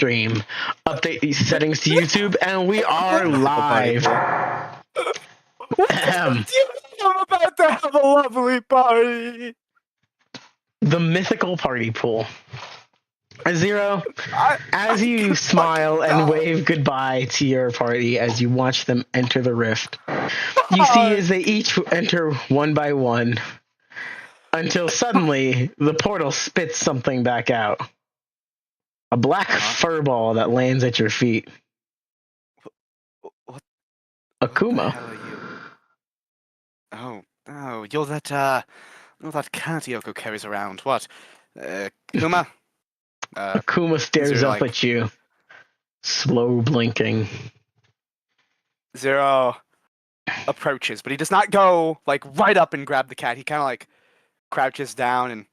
stream. Update these settings to YouTube, and we are live. I'm about to have a lovely party. The mythical party pool. Zero, as you smile and wave goodbye to your party as you watch them enter the rift, you see as they each enter one by one, until suddenly the portal spits something back out. A black fur ball that lands at your feet. What? Akuma. What the hell are you? Oh, you're that cat Yoko carries around. What? Kuma? Akuma stares up at you, slow blinking. Zero approaches, but he does not go right up and grab the cat. He kind of crouches down and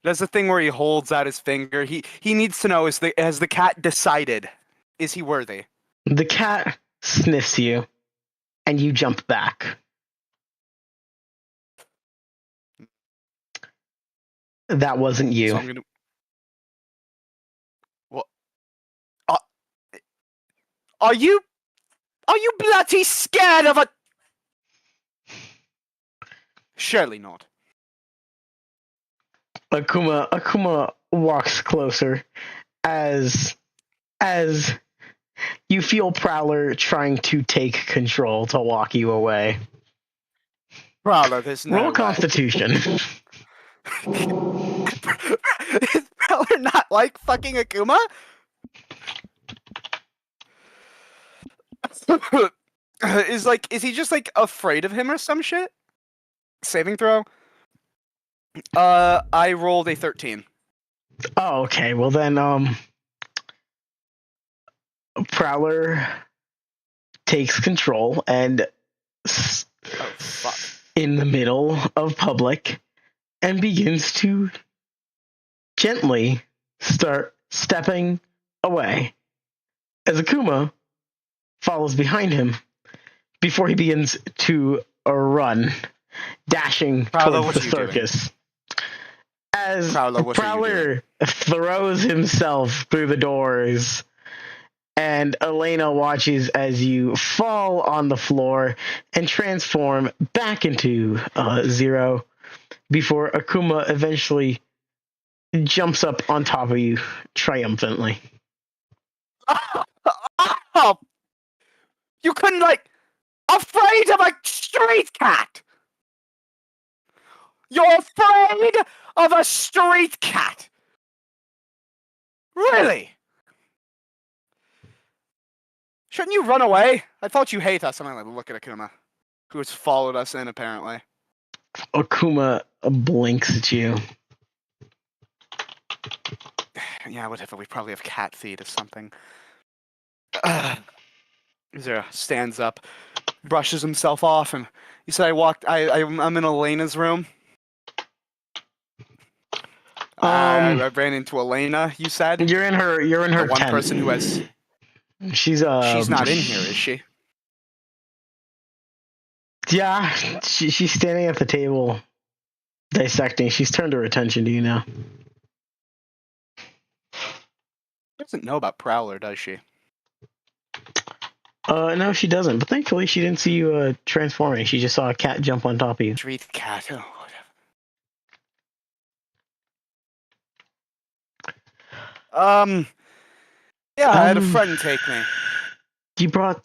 does the thing where he holds out his finger. He needs to know, has the cat decided? Is he worthy? The cat sniffs you, and you jump back. That wasn't you. So I'm gonna... What? Are you bloody scared of a... Surely not. Akuma walks closer as you feel Prowler trying to take control to walk you away. Prowler, there's no Roll way. Constitution. Is Prowler not like fucking Akuma? Is he just afraid of him or some shit? Saving throw? I rolled a 13. Oh, okay. Well then, Prowler takes control and in the middle of public and begins to gently start stepping away as Akuma follows behind him before he begins to run, dashing towards the circus. As Prowler throws himself through the doors, and Elena watches as you fall on the floor and transform back into Zero before Akuma eventually jumps up on top of you triumphantly. Oh! You couldn't, afraid of a street cat! You're afraid of a street cat! Really? Shouldn't you run away? I thought you hate us. I'm gonna look at Akuma, who has followed us in, apparently. Akuma blinks at you. Yeah, whatever. We probably have cat feed or something. Zero stands up, brushes himself off, and he said, I'm in Elena's room. I ran into Elena, you said? You're in her the one tent. person who has... She's not in here, is she? Yeah, she's standing at the table, dissecting. She's turned her attention to you now. She doesn't know about Prowler, does she? No, she doesn't. But thankfully, she didn't see you transforming. She just saw a cat jump on top of you. Street cat. Oh, whatever. Yeah, I had a friend take me. You brought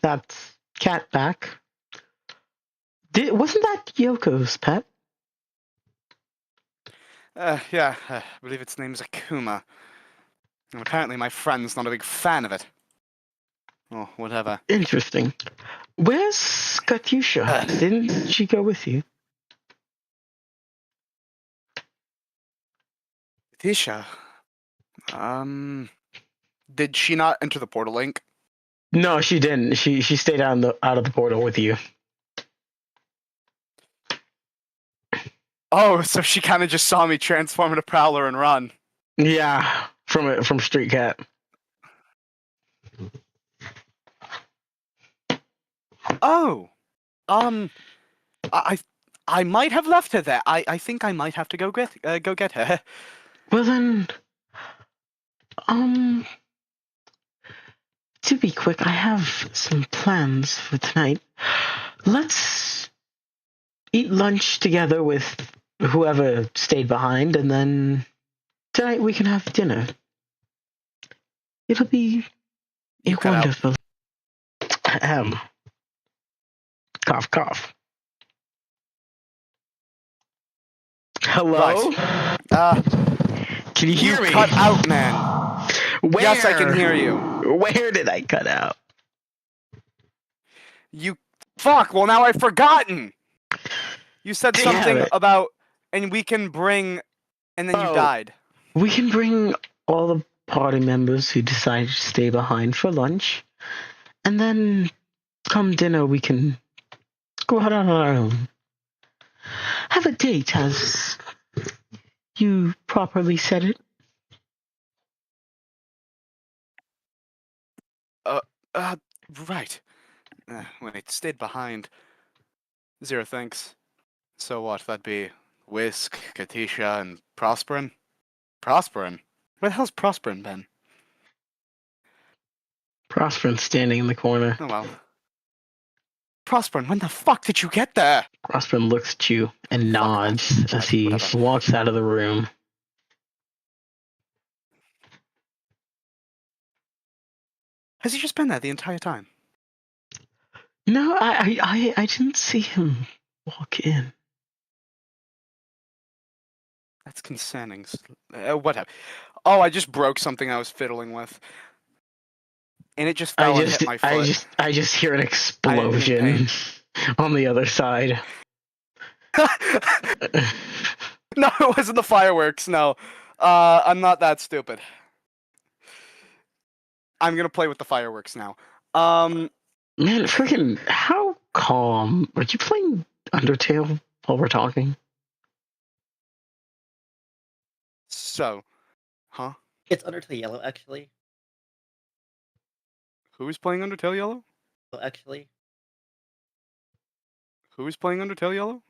that cat back. Wasn't that Yoko's pet? Yeah, I believe its name's Akuma. And apparently my friend's not a big fan of it. Oh, whatever. Interesting. Where's Katyusha? Didn't she go with you? Katyusha? Did she not enter the portal link? No, she didn't. She stayed out of the portal with you. Oh, so she kind of just saw me transform into Prowler and run. Yeah, from Street Cat. Oh, I might have left her there. I think I might have to go get her. Well then, to be quick, I have some plans for tonight. Let's eat lunch together with whoever stayed behind, and then tonight we can have dinner. It'll be You cut out. wonderful. Cough, cough. Hello? Right. Can you hear me? Cut out, man. Where? Yes, I can hear you. Where did I cut out? You fuck. Well, now I've forgotten. You said Damn something it. about, and we can bring, and then you Oh. died. We can bring all the party members who decided to stay behind for lunch, and then come dinner we can go out on our own. Have a date, as you properly said it. Right. Wait, stayed behind. Zero thanks. So what? That'd be Whisk, Katisha, and Prosperin? Prosperin? Where the hell's Prosperin been? Prosperin standing in the corner. Oh well. Prosperin, when the fuck did you get there? Prosperin looks at you and nods Fuck, as he whatever. walks out of the room. Has he just been there the entire time? No, I didn't see him walk in. That's concerning. Whatever. Oh, I just broke something I was fiddling with. And it just fell and hit my foot. I just hear an explosion on the other side. No, it wasn't the fireworks, no. I'm not that stupid. I'm gonna play with the fireworks now. Man, freaking, how calm. Are you playing Undertale while we're talking? So, huh? It's Undertale Yellow, actually. Who's playing Undertale Yellow? Well, actually. Who's playing Undertale Yellow?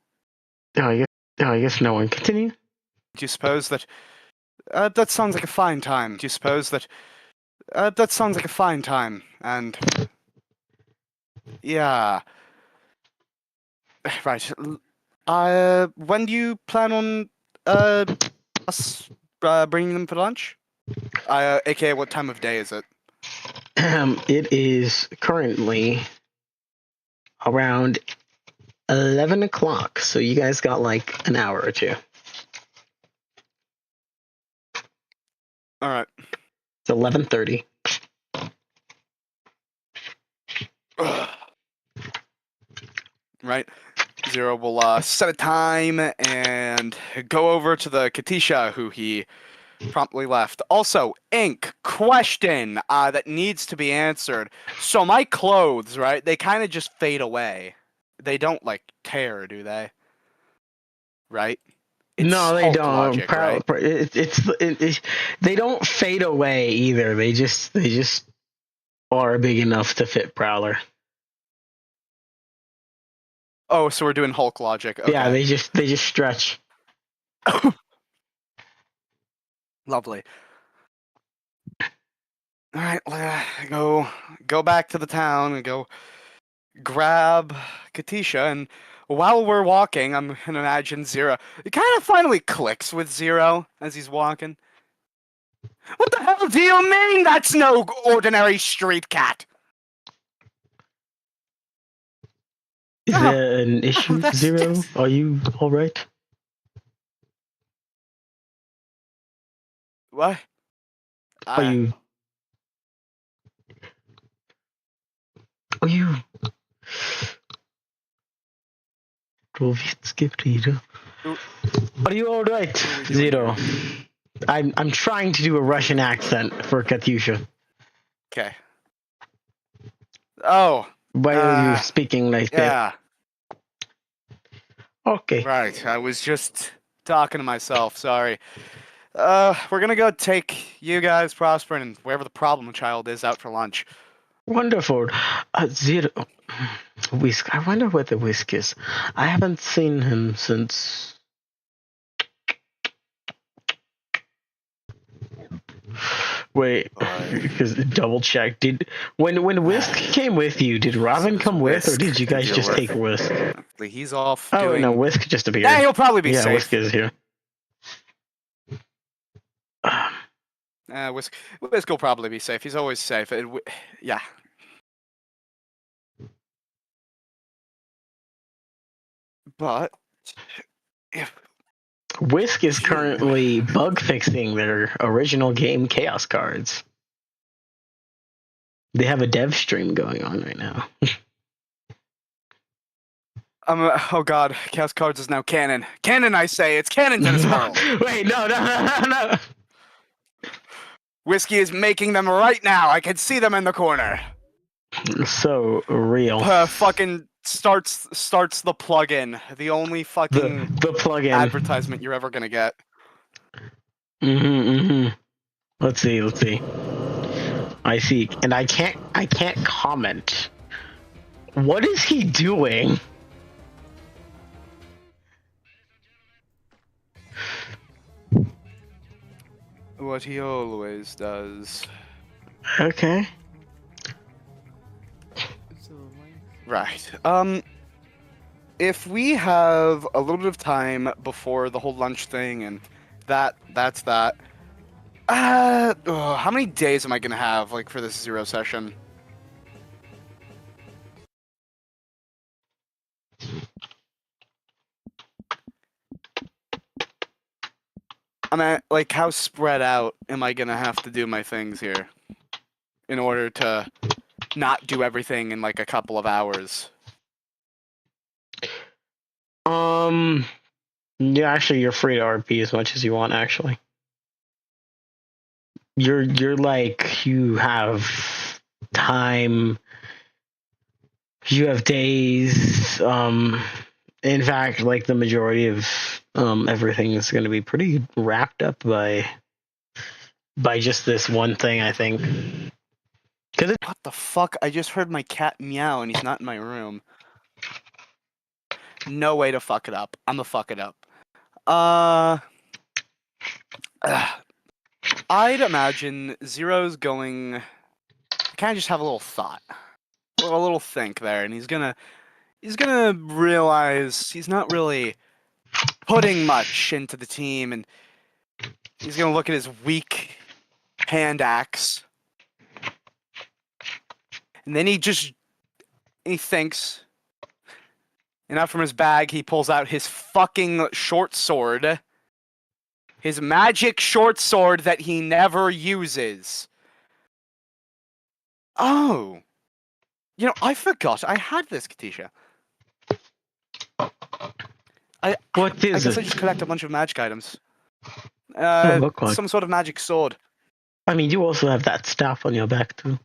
I guess no one. Continue. Do you suppose that... that sounds like a fine time. Do you suppose that... that sounds like a fine time, and... Yeah. Right. When do you plan on, us, bringing them for lunch? AKA, what time of day is it? It is currently around 11 o'clock, so you guys got like an hour or two. Alright. It's 11:30. Right. Zero will set a time and go over to the Katisha, who he promptly left. Also, Ink, question that needs to be answered. So my clothes, right, they kind of just fade away. They don't, like, tear, do they? Right? It's No, they Hulk don't. logic, right? They don't fade away either. They just are big enough to fit Prowler. Oh, so we're doing Hulk logic. Okay. Yeah, they just stretch. Lovely. All right, go back to the town and go grab Katisha. And while we're walking, I'm gonna imagine Zero. It kind of finally clicks with Zero as he's walking. What the hell do you mean that's no ordinary street cat? Is there an issue, that's Zero? just- Are you all right? What? Are you? Are you? Are you all right, Zero? I'm trying to do a Russian accent for Katyusha. Okay. Oh. Why are you speaking like Yeah. that? Okay. Right. I was just talking to myself. Sorry. We're gonna go take you guys, Prosper, and wherever the problem child is out for lunch. Wonderful. Zero. Whisk. I wonder where the Whisk is. I haven't seen him since. Wait, But- because double check. When Whisk came with you, did Robin So does come with, or Whisk did you to guys deal just with. take Whisk? He's off Oh doing. no, Whisk just appeared. Yeah, he'll probably be yeah, safe. Whisk is here. Whisk will probably be safe. He's always safe. Yeah. But if Whisk is You- currently bug fixing their original game Chaos cards. They have a dev stream going on right now. oh god, Chaos Cards is now canon. Canon, I say, it's canon to this world. Wait, no. Whiskey is making them right now. I can see them in the corner. So real. Fucking starts the plugin. The only fucking The plugin. advertisement you're ever gonna get. Let's see. I see, and I can't comment. What is he doing? What he always does. Okay. Right. If we have a little bit of time before the whole lunch thing and that's that. How many days am I gonna have like for this zero session? I mean, like, how spread out am I gonna have to do my things here in order to not do everything in like a couple of hours? Yeah, actually, you're free to RP as much as you want. Actually, you're like you have time. You have days. In fact, like the majority of everything is going to be pretty wrapped up by just this one thing, I think. What the fuck? I just heard my cat meow and he's not in my room. No way to fuck it up. I'm gonna fuck it up. I'd imagine Zero's going. Kind of just have a little thought, a little think there, and he's gonna realize he's not really putting much into the team, and he's gonna look at his weak hand axe, and then he thinks, and out from his bag he pulls out his fucking short sword, his magic short sword that he never uses. Oh, I forgot I had this, Katisha. I guess I just collect a bunch of magic items. Look like? Some sort of magic sword. I mean, you also have that staff on your back too.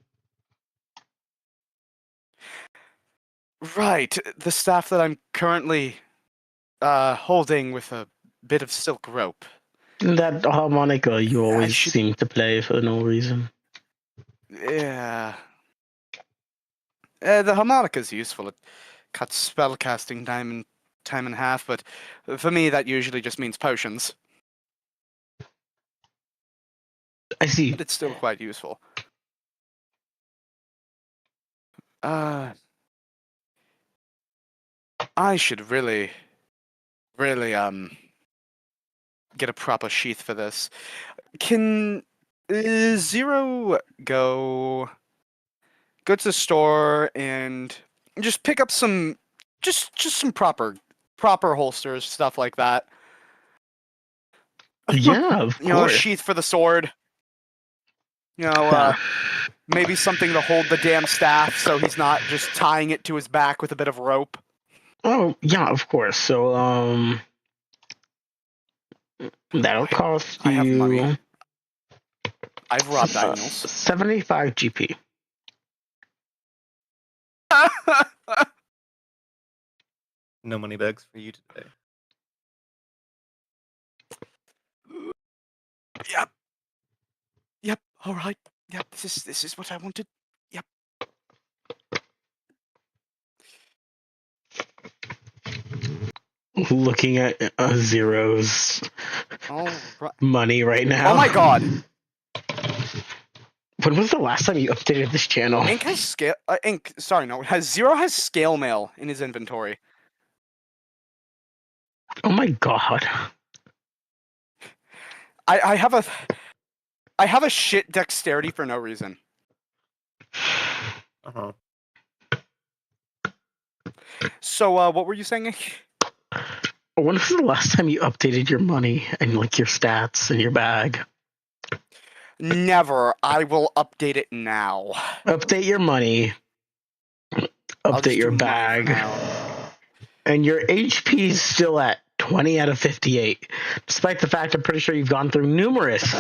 Right, the staff that I'm currently holding with a bit of silk rope. That harmonica you always should- seem to play for no reason. Yeah. The harmonica's useful. It cuts spellcasting time in half, but for me that usually just means potions. I see. But it's still quite useful. I should really get a proper sheath for this. Can Zero go to the store and just pick up some some proper holsters, stuff like that? Yeah, of A course. sheath for the sword. Maybe something to hold the damn staff so he's not just tying it to his back with a bit of rope. Oh, yeah, of course. So, that'll cost you... I have money. I've robbed Aemules. 75 GP. No money bags for you today. Yep. All right. Yep. This is what I wanted. Yep. Looking at Zero's All right. money right now. Oh my god. When was the last time you updated this channel? Ink has scale. Ink. Sorry, no. Zero has scale mail in his inventory. Oh my god. I have a shit dexterity for no reason. Uh-huh. So what were you saying, Ink? When was the last time you updated your money and like your stats and your bag? Never. I will update it now. Update your money. I'll just Update your do money for bag. now. And your HP is still at 20 out of 58, despite the fact I'm pretty sure you've gone through numerous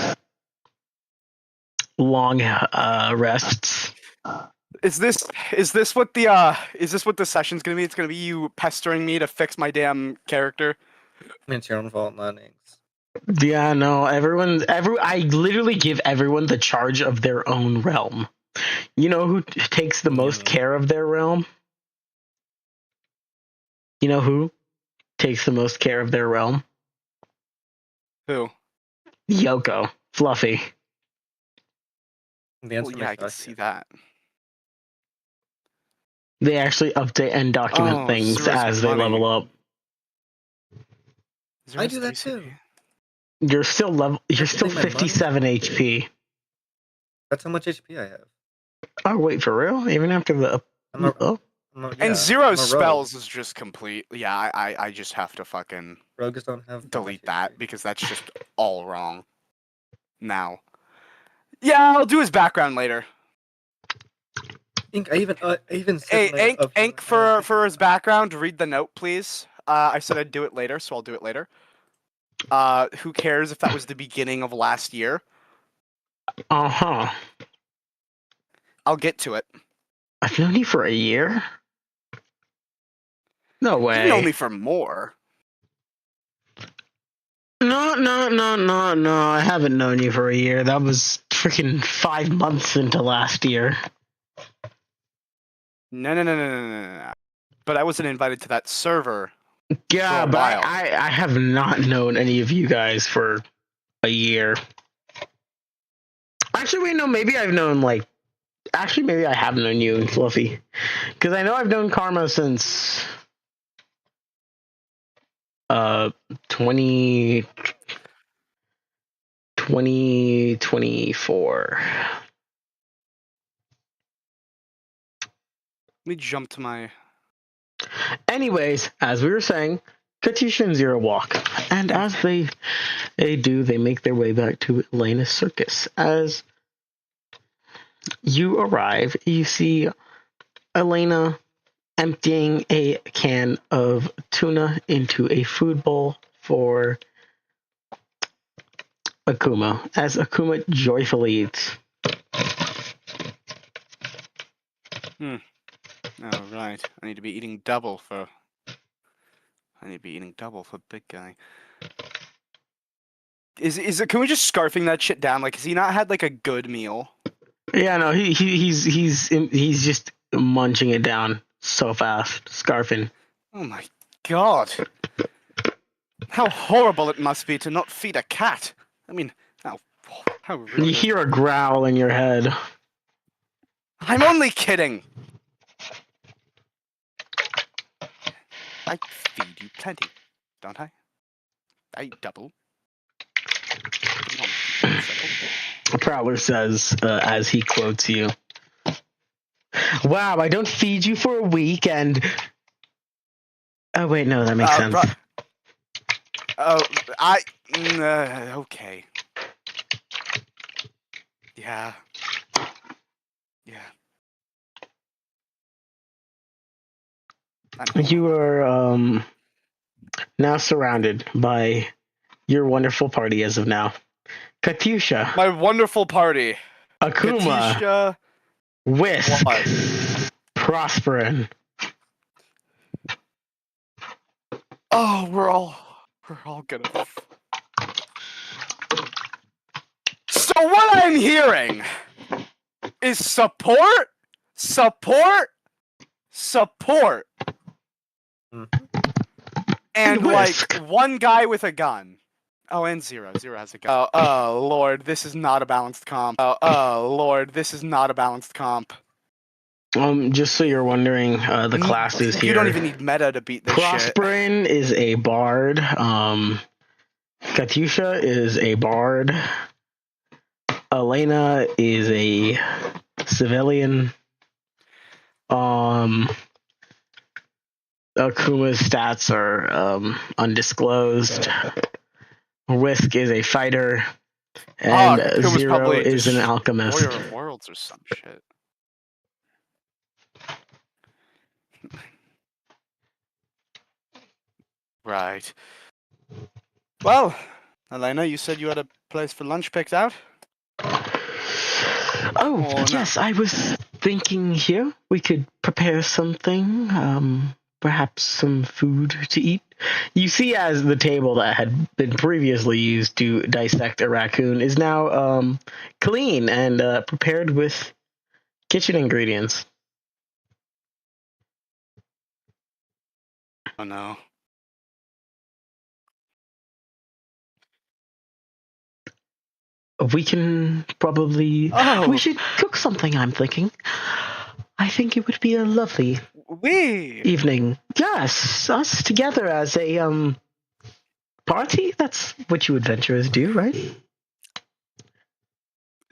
long rests. Is this what the session's gonna be? It's gonna be you pestering me to fix my damn character. It's your own fault, not Ink's. Yeah, no, I literally give everyone the charge of their own realm. You know who takes the most care of their realm? You know who takes the most care of their realm? Who? Yoko. Fluffy. The answer Well, yeah, I makes can us, see that. They actually update and document Oh, things Zero's as they money. level up. Zero's I do that 3 too. You're still Getting my money? 57 HP. That's how much HP I have. Oh wait, for real? Even after the I'm a, oh, And Zero's I'm a rogue. spells is just complete. Yeah, I just have to fucking Rogues don't have delete much that HP. because that's just all wrong. Now. Yeah, I'll do his background later. Ink, I even said Hey, in my Ink, for his background, read the note, please. I said I'd do it later, so I'll do it later. Who cares if that was the beginning of last year? uh-huh. I'll get to it. I've known you for a year? No You've way. known me for more. No. I haven't known you for a year. That was freaking 5 months into last year. No. But I wasn't invited to that server. Yeah, For a but while. I have not known any of you guys for a year. Actually, wait, no, maybe I've known maybe I have known you and Fluffy. Because I know I've known Karma since 2024. Let me jump to my... Anyways, as we were saying, Katisha and Zero walk. And as they do, they make their way back to Elena's Circus. As you arrive, you see Elena emptying a can of tuna into a food bowl for Akuma, as Akuma joyfully eats. Oh, right. I need to be eating double for big guy. Is it? Can we just scarfing that shit down? Like, has he not had like a good meal? Yeah, no, he's just munching it down so fast, scarfing. Oh my god! How horrible it must be to not feed a cat. I mean, how rude. You hear a growl in your head. I'm only kidding. I feed you plenty, don't I? I eat double. Prowler says as he quotes you. Wow, I don't feed you for a week and... Oh, wait, no, that makes sense. Okay. Yeah. You are now surrounded by your wonderful party as of now. Katusha. My wonderful party. Akuma. Katisha. Whisk. What? Prosperin. Oh, we're all gonna. So what I'm hearing is support. Mhm. And Whisk. like one guy with a gun. Oh, and Zero. Zero has a gun. Oh, Lord, this is not a balanced comp. Oh, Lord, this is not a balanced comp. Just so you're wondering, the classes here. You don't even need meta to beat this shit. Prosperin is a bard. Katyusha is a bard. Elena is a civilian. Akuma's stats are undisclosed. Whisk is a fighter. And Akuma's Zero probably is an just alchemist. Warrior of Worlds or some shit. Right. Well, Elena, you said you had a place for lunch picked out? Oh, Oh, no. yes, I was thinking here we could prepare something, perhaps some food to eat. You see, as the table that had been previously used to dissect a raccoon is now clean and prepared with kitchen ingredients. Oh no. We can probably... Oh. We should cook something, I'm thinking. I think it would be a lovely evening. Yes, us together as a party. That's what you adventurers do, right?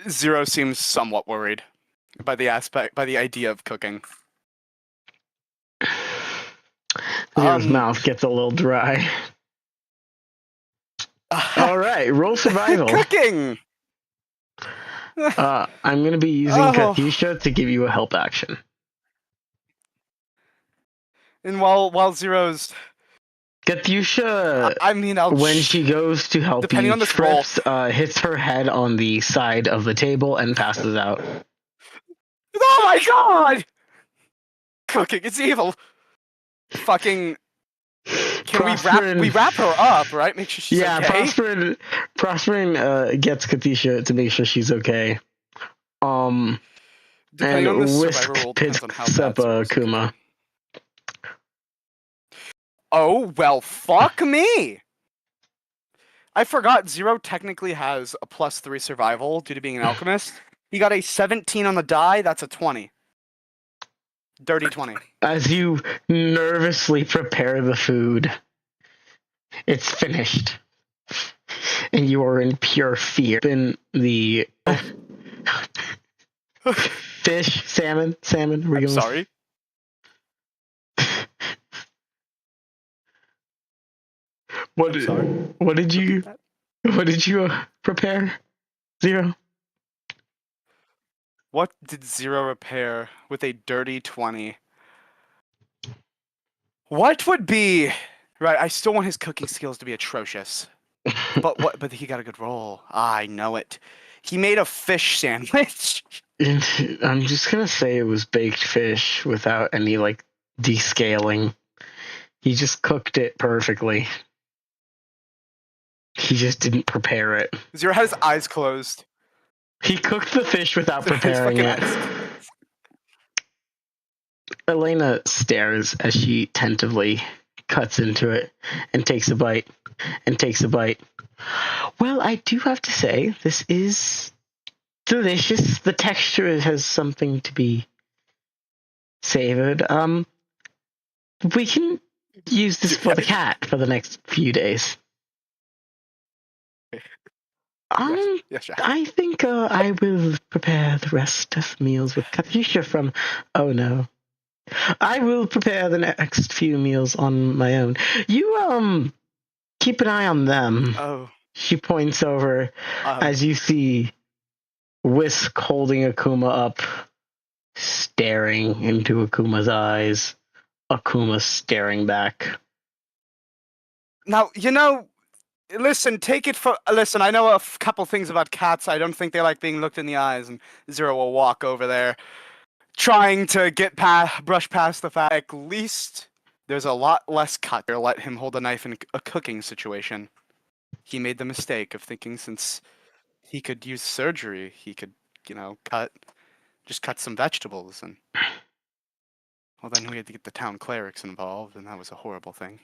Zero seems somewhat worried by the idea of cooking. Zero's mouth gets a little dry. All right, roll survival. Cooking. I'm going to be using Katyusha to give you a help action. And while Zero's, Katyusha, I mean, when she goes to help depending you, on this trips, hits her head on the side of the table and passes out. Oh my god! Cooking, it's evil. Fucking. Can we wrap her up, right? Make sure she's okay. Prosperin gets Katyusha to make sure she's okay. Depending and on this Whisk survivor roll depends on how picks bad up Zero's at Kuma. cooking. Oh well, fuck me. I forgot Zero technically has a +3 survival due to being an alchemist. He got a 17 on the die. That's a 20. Dirty 20. As you nervously prepare the food, it's finished. And you are in pure fear. In the fish, salmon. I'm sorry. What did you prepare? Zero. What did Zero repair with a dirty 20? What would be right? I still want his cooking skills to be atrocious. But he got a good roll. I know it. He made a fish sandwich. I'm just gonna say it was baked fish without any descaling. He just cooked it perfectly. He just didn't prepare it. Zero had his eyes closed. He cooked the fish without preparing it. Elena stares as she tentatively cuts into it and takes a bite. Well, I do have to say, this is delicious. The texture has something to be savored. We can use this for the cat for the next few days. I think I will prepare the rest of the meals with Katyusha from... Oh no. I will prepare the next few meals on my own. You, keep an eye on them. Oh. She points over as you see Whisk holding Akuma up, staring into Akuma's eyes. Akuma staring back. Now, listen, I know a couple things about cats. I don't think they like being looked in the eyes, and Zero will walk over there, trying to brush past the fact at least there's a lot less cut. Or let him hold a knife in a cooking situation. He made the mistake of thinking since he could use surgery, he could, cut some vegetables, and well, then we had to get the town clerics involved, and that was a horrible thing.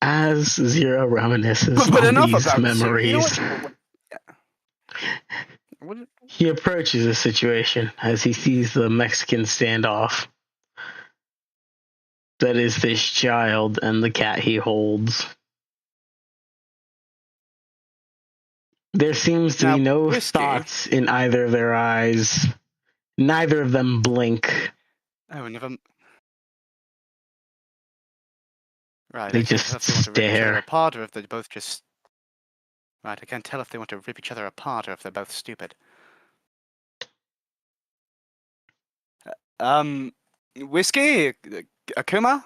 As Zero reminisces But on enough these about memories, You know what? he approaches the situation as he sees the Mexican standoff that is this child and the cat he holds. There seems to Now, be no Whiskey. thoughts in either of their eyes. Neither of them blink. Oh, never. Right, They I can't just tell if they want to rip each other stare. apart or if they both just. Right, I can't tell if they want to rip each other apart or if they're both stupid. Whiskey, Akuma.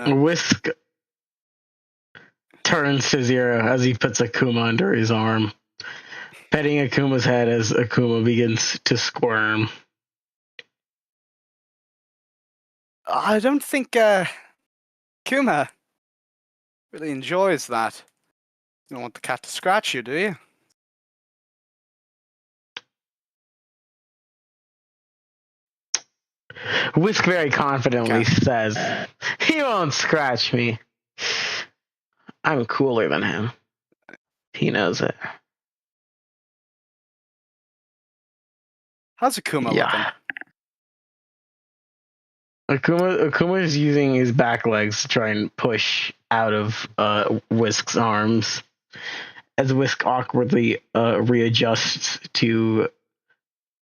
Whisk turns to Zero as he puts Akuma under his arm, petting Akuma's head as Akuma begins to squirm. I don't think Akuma really enjoys that. You don't want the cat to scratch you, do you? Whisk very confidently Okay. says, "He won't scratch me. I'm cooler than him. He knows it." How's Akuma looking? Yeah. Akuma is using his back legs to try and push out of Whisk's arms, as Whisk awkwardly readjusts to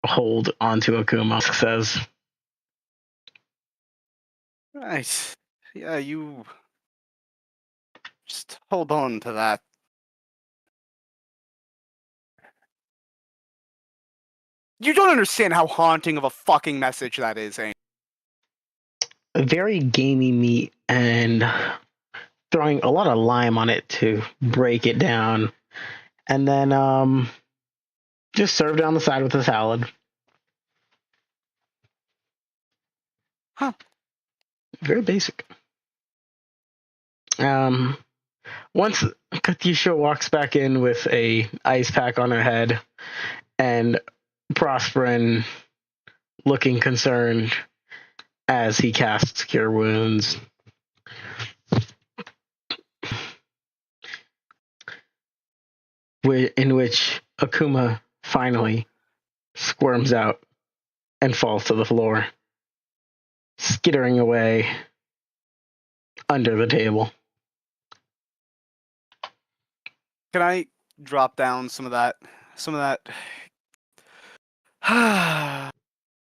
hold onto Akuma. Whisk says, Right. Yeah, you just hold on to that. You don't understand how haunting of a fucking message that is, eh? a very gamey meat and throwing a lot of lime on it to break it down, and then just served it on the side with a salad. Huh. Very basic. Once Katisha walks back in with a ice pack on her head and Prosperin looking concerned as he casts Cure Wounds. In which Akuma finally squirms out and falls to the floor, skittering away under the table. Can I drop down some of that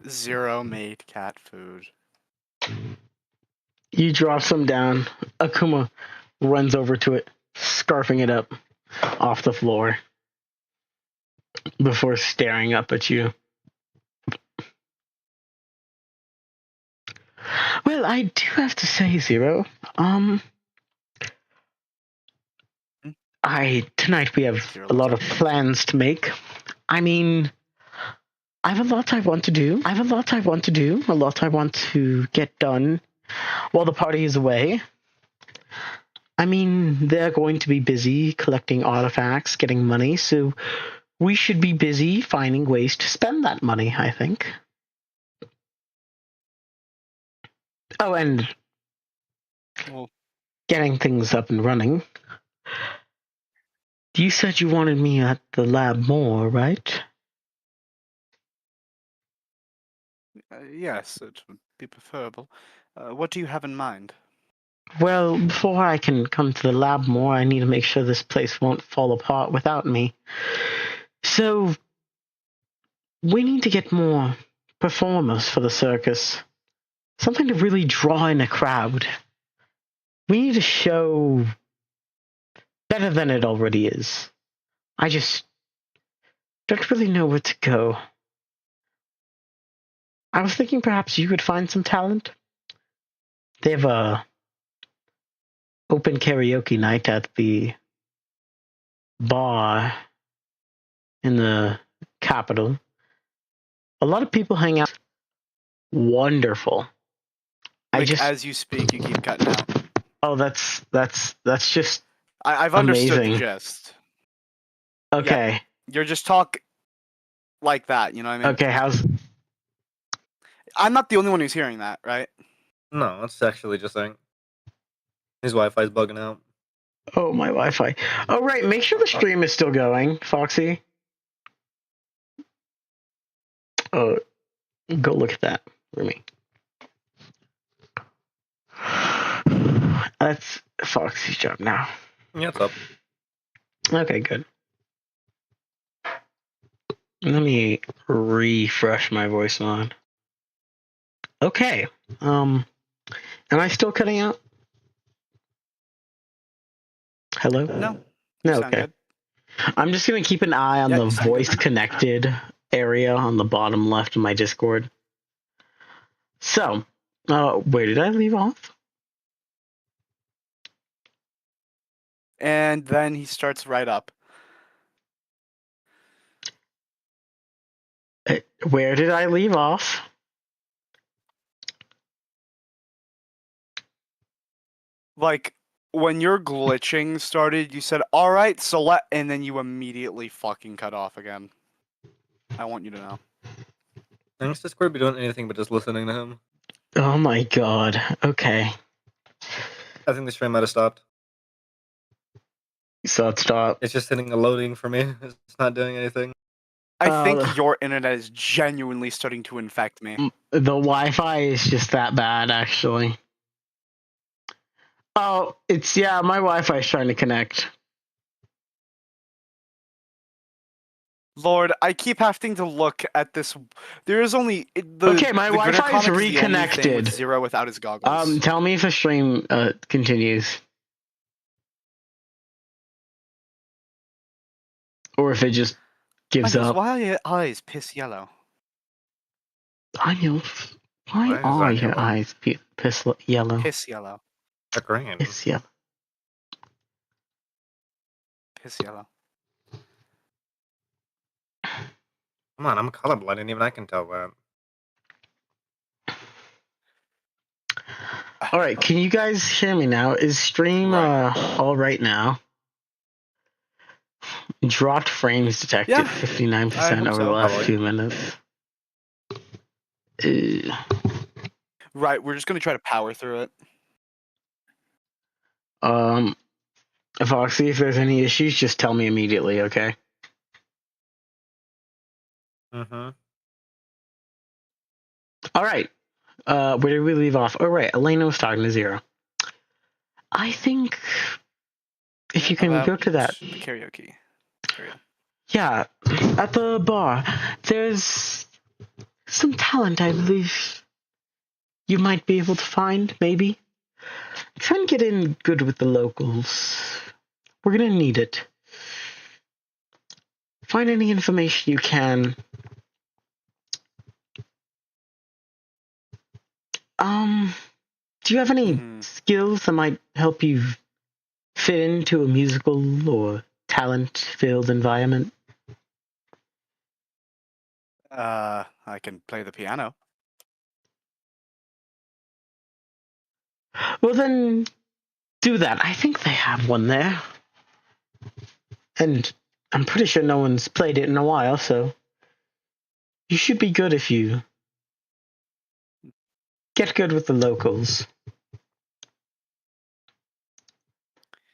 Zero made cat food? You drop some down. Akuma runs over to it, scarfing it up off the floor before staring up at you. Well, I do have to say, Zero, tonight we have Zero a looks lot of up. plans to make. I mean, I have a lot I want to do. A lot I want to get done while the party is away. I mean, they're going to be busy collecting artifacts, getting money, so we should be busy finding ways to spend that money, I think. Oh, and Well, getting things up and running. You said you wanted me at the lab more, right? yes, it would be preferable. What do you have in mind? Well, before I can come to the lab more, I need to make sure this place won't fall apart without me. So, we need to get more performers for the circus. Something to really draw in a crowd. We need a show better than it already is. I just don't really know where to go. I was thinking perhaps you could find some talent. They have a open karaoke night at the bar in the capital. A lot of people hang out. Wonderful. As you speak, you keep cutting out. Oh, that's just I've understood amazing. the gist. Okay. You're just talk like that, you know what I mean? Okay, I'm not the only one who's hearing that, right? No, it's actually just saying his Wi-Fi's bugging out. Oh, my Wi-Fi. Oh, right. Make sure the stream is still going, Foxy. Oh, go look at that for me. That's Foxy's job now. Yeah, it's up. Okay, good. Let me refresh my voice on. Okay. Am I still cutting out? Hello? No. No, Sound okay. good? I'm just gonna keep an eye on Yeah, the you sound good. voice connected area on the bottom left of my Discord. So, where did I leave off? And then he starts right up. Where did I leave off? Like, when your glitching started, you said, alright, so and then you immediately fucking cut off again. I want you to know. Thanks Discord be doing anything but just listening to him. Oh my god. Okay. I think the stream might have stopped. So let's stop. It's just sitting a loading for me. It's not doing anything. I think your internet is genuinely starting to infect me. The Wi-Fi is just that bad, actually. Oh, my Wi-Fi is trying to connect. Lord, I keep having to look at this. There is only Okay, my the Wi-Fi Gritter is comic the only thing reconnected. with Zero without his goggles. Tell me if the stream continues. Or if it just gives Aemules, up. why are your eyes piss yellow? Aemules, why Why is are that your yellow? eyes piss yellow? Piss yellow. They're green. Piss yellow. Piss yellow. Come on, I'm colorblind, and even I can tell that. Alright, can you guys hear me now? Is stream alright now? Dropped frames detected Yeah, 59% I hope over so. the last Probably. 2 minutes. Right, we're just gonna try to power through it. Foxy, if there's any issues, just tell me immediately, okay? Mm-hmm. Alright, where did we leave off? Oh, right, Elena was talking to Zero. I think if you can go to that. The karaoke area. Yeah, at the bar, there's some talent I believe you might be able to find, maybe. Try and get in good with the locals. We're gonna need it. Find any information you can. Do you have any skills that might help you fit into a musical or talent-filled environment? I can play the piano. Well, then, do that. I think they have one there. And I'm pretty sure no one's played it in a while, so you should be good if you get good with the locals.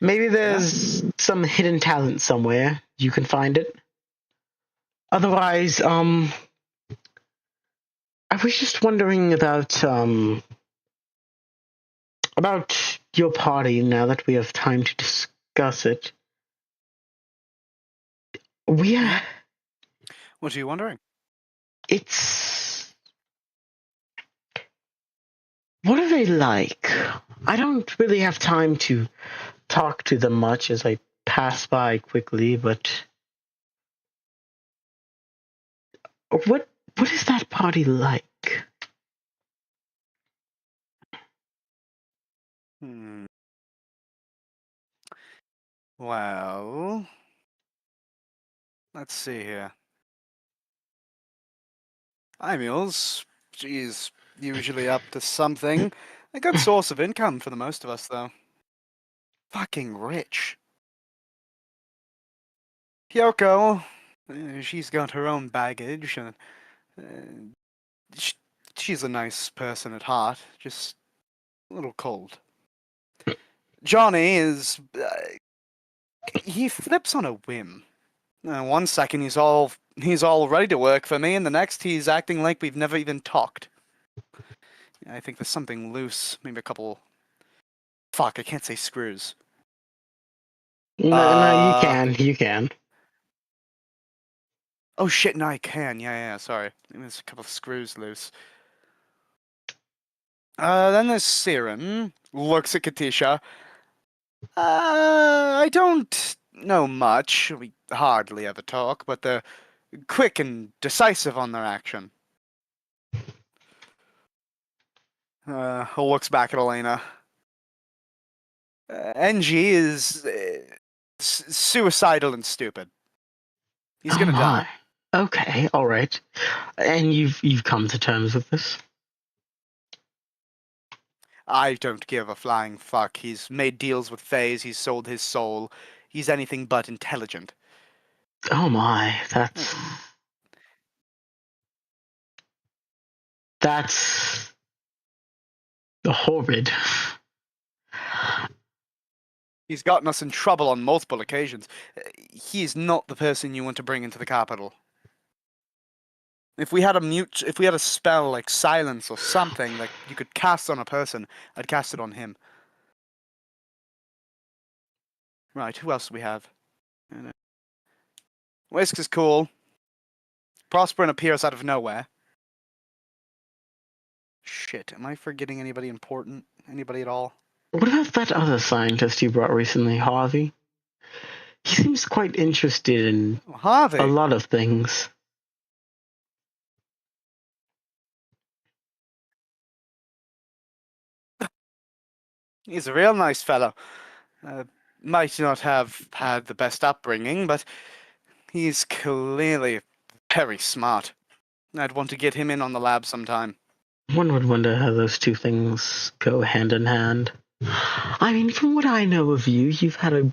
Maybe there's some hidden talent somewhere. You can find it. Otherwise, I was just wondering about your party now that we have time to discuss it. What are you wondering? What are they like? I don't really have time to talk to them much as I pass by quickly, but what is that party like? Well, let's see here. Aemules, she's usually up to something. A good source of income for the most of us, though. Fucking rich. Kyoko, she's got her own baggage, and she's a nice person at heart. Just a little cold. Johnny is... he flips on a whim. 1 second he's all ready to work for me, and the next he's acting like we've never even talked. I think there's something loose. Maybe a couple... Fuck, I can't say screws. No, you can. Oh shit, no, I can. Yeah, sorry. Maybe there's a couple of screws loose. Then there's Sirin. Looks at Katisha. I don't know much. We hardly ever talk, but they're quick and decisive on their action. Looks back at Elena. NG is suicidal and stupid. He's gonna die. Okay, all right. And you've come to terms with this? I don't give a flying fuck. He's made deals with Fays. He's sold his soul. He's anything but intelligent. Oh my, that's horrid. He's gotten us in trouble on multiple occasions. He's not the person you want to bring into the capital. If we had a spell like silence or something like you could cast on a person, I'd cast it on him. Right, who else do we have? Whisk is cool. Prosperin appears out of nowhere. Shit, am I forgetting anybody important? Anybody at all? What about that other scientist you brought recently, Harvey? He seems quite interested in Harvey? a lot of things. He's a real nice fellow. Might not have had the best upbringing, but he's clearly very smart. I'd want to get him in on the lab sometime. One would wonder how those two things go hand in hand. I mean, from what I know of you, you've had a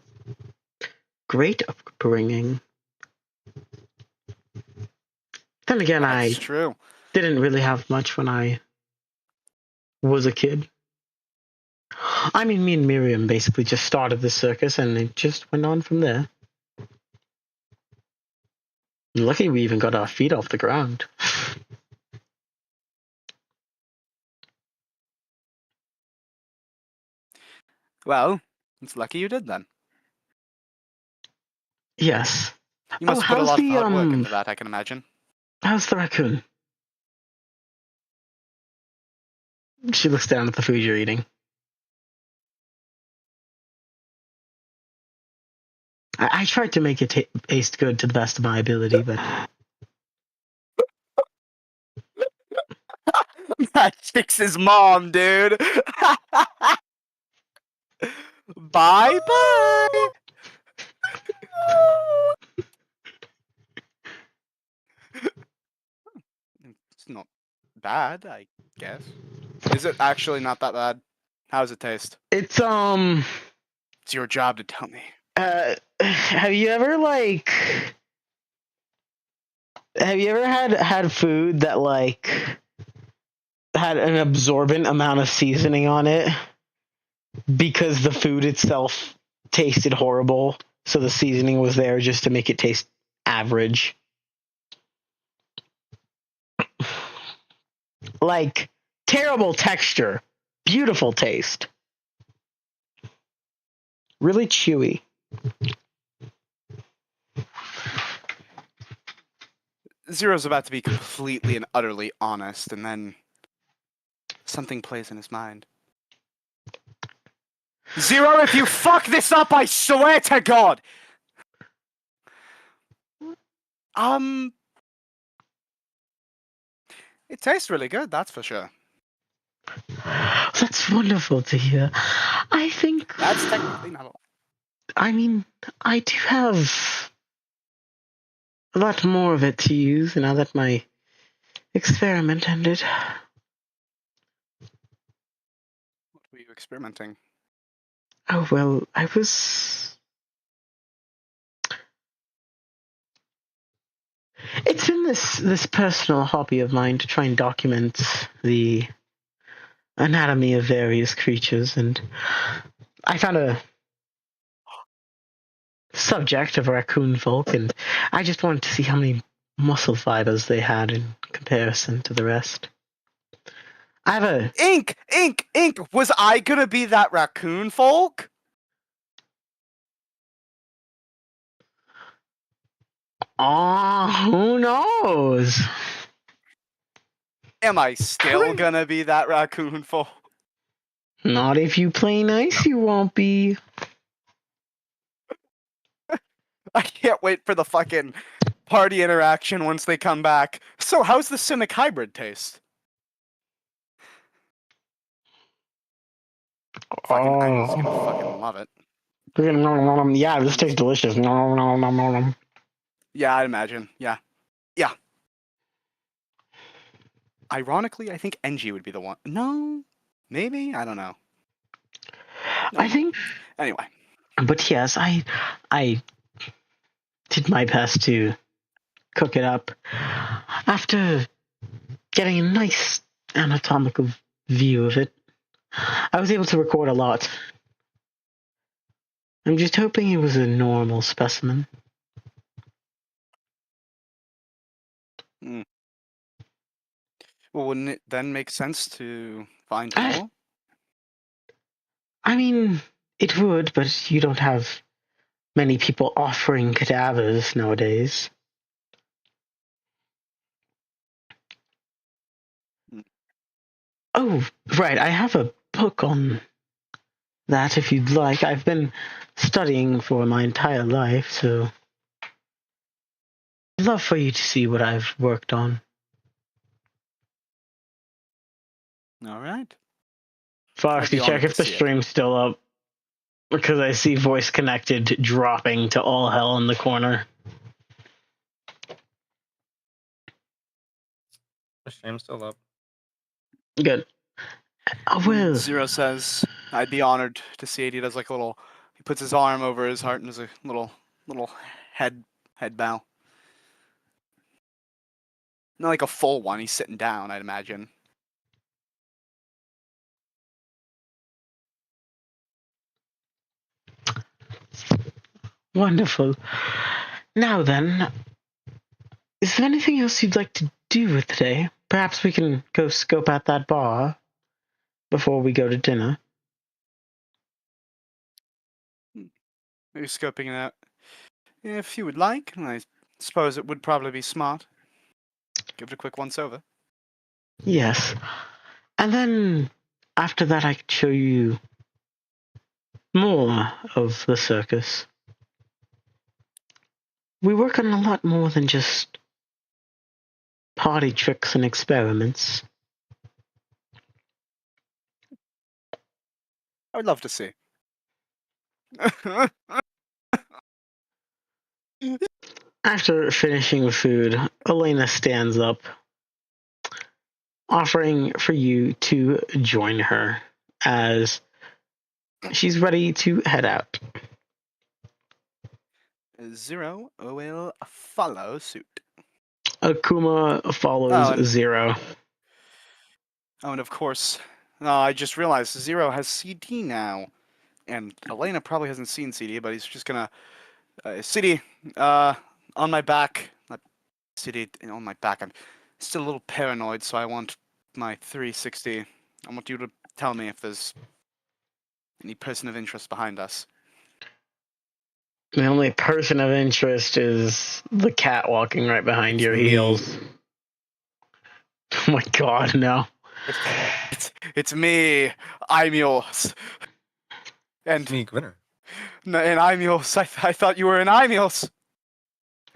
great upbringing. Then again, That's true. Didn't really have much when I was a kid. I mean, me and Miriam basically just started the circus, and it just went on from there. Lucky we even got our feet off the ground. Well, it's lucky you did then. Yes. You must put a lot of hard work into that, I can imagine. How's the raccoon? She looks down at the food you're eating. I tried to make it taste good to the best of my ability, but... That chick's his mom, dude. Bye-bye. It's not bad, I guess. Is it actually not that bad? How does it taste? It's, It's your job to tell me. have you ever had food that, like, had an absorbent amount of seasoning on it because the food itself tasted horrible, so the seasoning was there just to make it taste average? Like, terrible texture, beautiful taste. Really chewy. Zero's about to be completely and utterly honest, and then something plays in his mind. Zero, if you fuck this up, I swear to God! It tastes really good, that's for sure. That's wonderful to hear. I think... That's technically not a lot. I mean, I do have a lot more of it to use now that my experiment ended. What were you experimenting? Oh, well, I was... It's been this personal hobby of mine to try and document the anatomy of various creatures, and I found a subject of raccoon folk, and I just wanted to see how many muscle fibers they had in comparison to the rest. I have a Ink! Was I gonna be that raccoon folk? who knows? Am I still gonna be that raccoon folk? Not if you play nice, you won't be. I can't wait for the fucking party interaction once they come back. So, how's the Simic hybrid taste? Fucking Aemules is gonna fucking love it. Yeah, this tastes delicious. Yeah, I'd imagine. Yeah. Ironically, I think NG would be the one. No, maybe? I don't know. I think, Anyway. but yes, I did my best to cook it up. After getting a nice anatomical view of it, I was able to record a lot. I'm just hoping it was a normal specimen. Well, wouldn't it then make sense to find more? I mean, it would, but you don't have many people offering cadavers nowadays. Oh, right, I have a book on that if you'd like. I've been studying for my entire life, so I'd love for you to see what I've worked on. All right. Foxy, check if the stream's still up, because I see voice connected dropping to all hell in the corner. The stream's still up. Good. Oh, well. Zero says, I'd be honored to see it. He does like a little, he puts his arm over his heart and does a little head bow. Not like a full one. He's sitting down, I'd imagine. Wonderful. Now then, is there anything else you'd like to do with today? Perhaps we can go scope out that bar before we go to dinner. Maybe scoping it out. If you would like, I suppose it would probably be smart. Give it a quick once over. Yes. And then, after that, I could show you more of the circus. We work on a lot more than just party tricks and experiments. I would love to see. After finishing food, Elena stands up, offering for you to join her as she's ready to head out. Zero will follow suit. Akuma follows Zero. Oh, and of course, I just realized Zero has CD now. And Elena probably hasn't seen CD, but he's just gonna... CD, on my back. Not CD on my back. I'm still a little paranoid, so I want my 360. I want you to tell me if there's any person of interest behind us. The only person of interest is the cat walking right behind your heels. Oh my god, no. It's me, Aemules. And me, Gwinner. And Aemules, I thought you were an Aemules.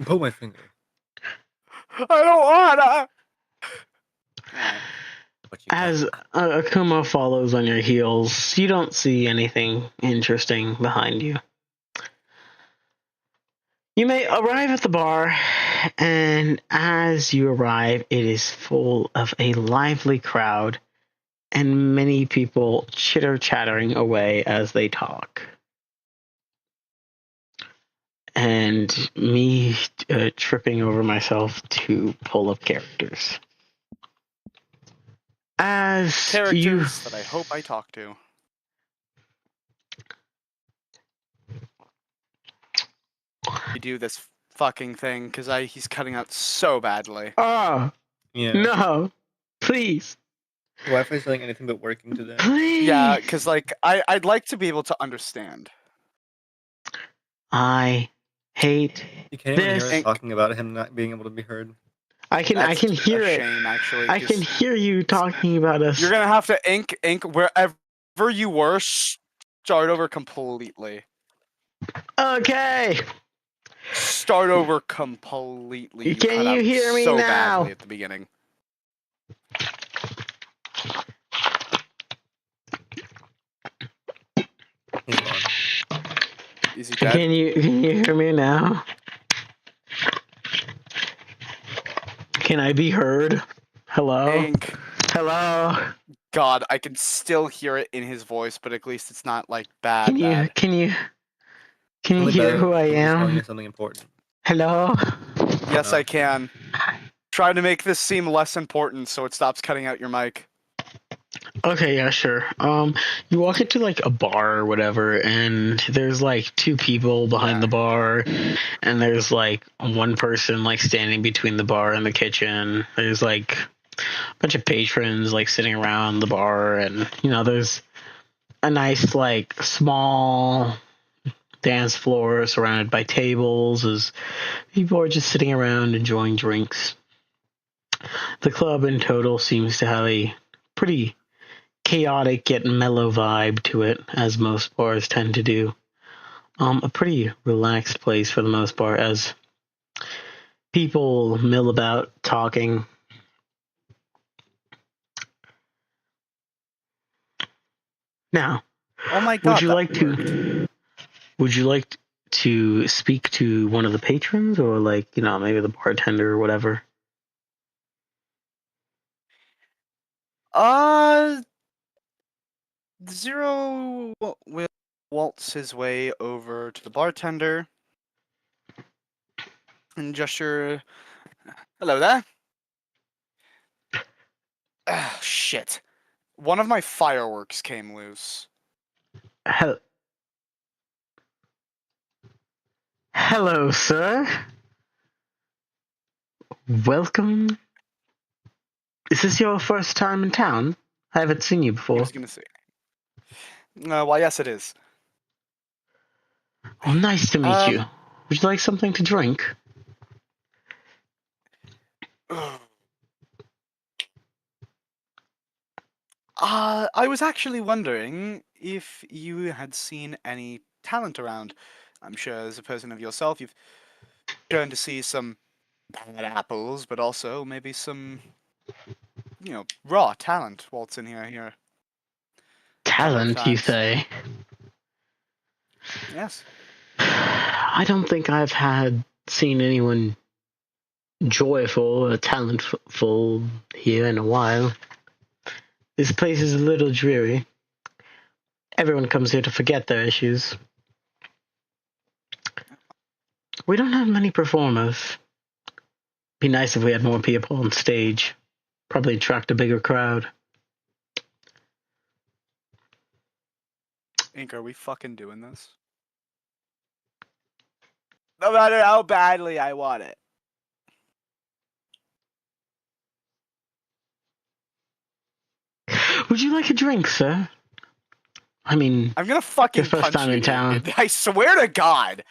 Pull my finger. I don't wanna. As Akuma follows on your heels, you don't see anything interesting behind you. You may arrive at the bar, and as you arrive, it is full of a lively crowd and many people chitter-chattering away as they talk. And me tripping over myself to pull up characters. As you Characters that I hope I talk to. We do this fucking thing because he's cutting out so badly. Oh Yeah. no! Please, The Wi-Fi's doing anything but working today. please. Yeah, because like I'd like to be able to understand. I hate. You can't even hear us This- talking about him not being able to be heard. I can hear a it. shame, actually. I 'cause can hear you talking about us. You're gonna have to ink wherever you were. Start over completely. Okay. Start over completely. You Can cut you out hear me so now? badly at the beginning. He's gone. Is he dead? Can you hear me now? Can I be heard? Hello? Ink. Hello? God, I can still hear it in his voice, but at least it's not like bad. Can you bad. can you Only hear better who I when he's telling am? you something important. Hello? Yes, No. I can. Try to make this seem less important so it stops cutting out your mic. Okay, yeah, sure. You walk into like a bar or whatever, and there's like two people behind the bar, and there's like one person like standing between the bar and the kitchen. There's like a bunch of patrons like sitting around the bar, and there's a nice like small dance floor surrounded by tables as people are just sitting around enjoying drinks. The club in total seems to have a pretty chaotic yet mellow vibe to it, as most bars tend to do. A pretty relaxed place for the most part, as people mill about talking. Now, Oh my god. would you that like worked. to speak to one of the patrons, or like maybe the bartender or whatever? Zero will waltz his way over to the bartender and gesture, "Hello there." Ah, shit. One of my fireworks came loose. Hello, sir. Welcome. Is this your first time in town? I haven't seen you I before. was gonna say. Well, yes, it is. Oh, nice to meet Um, you. Would you like something to drink? I was actually wondering if you had seen any talent around. I'm sure as a person of yourself, you've turned to see some bad apples, but also maybe some, raw talent waltz in here. Talent, you times. say? Yes. I don't think I've seen anyone joyful or talentful here in a while. This place is a little dreary. Everyone comes here to forget their issues. We don't have many performers. Be nice if we had more people on stage. Probably attract a bigger crowd. Ink, are we fucking doing this? No matter how badly I want it. Would you like a drink, sir? I mean, I'm gonna fucking Your first punch time you, in town. dude. I swear to God.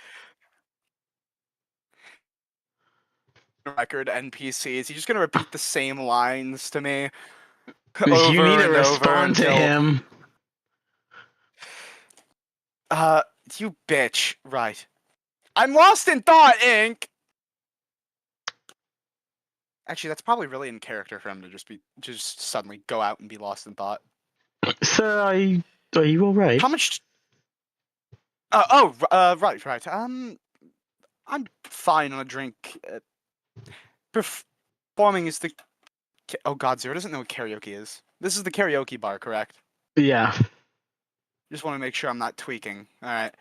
Record NPCs. You're just gonna repeat the same lines to me over you need to and over respond to until him. you bitch. Right. I'm lost in thought, Ink. Actually, that's probably really in character for him to just suddenly go out and be lost in thought. Sir, are you all right? How much? Right. I'm fine on a drink. Performing is the. Oh God, Zero doesn't know what karaoke is. This is the karaoke bar, correct? Yeah. Just want to make sure I'm not tweaking. All right.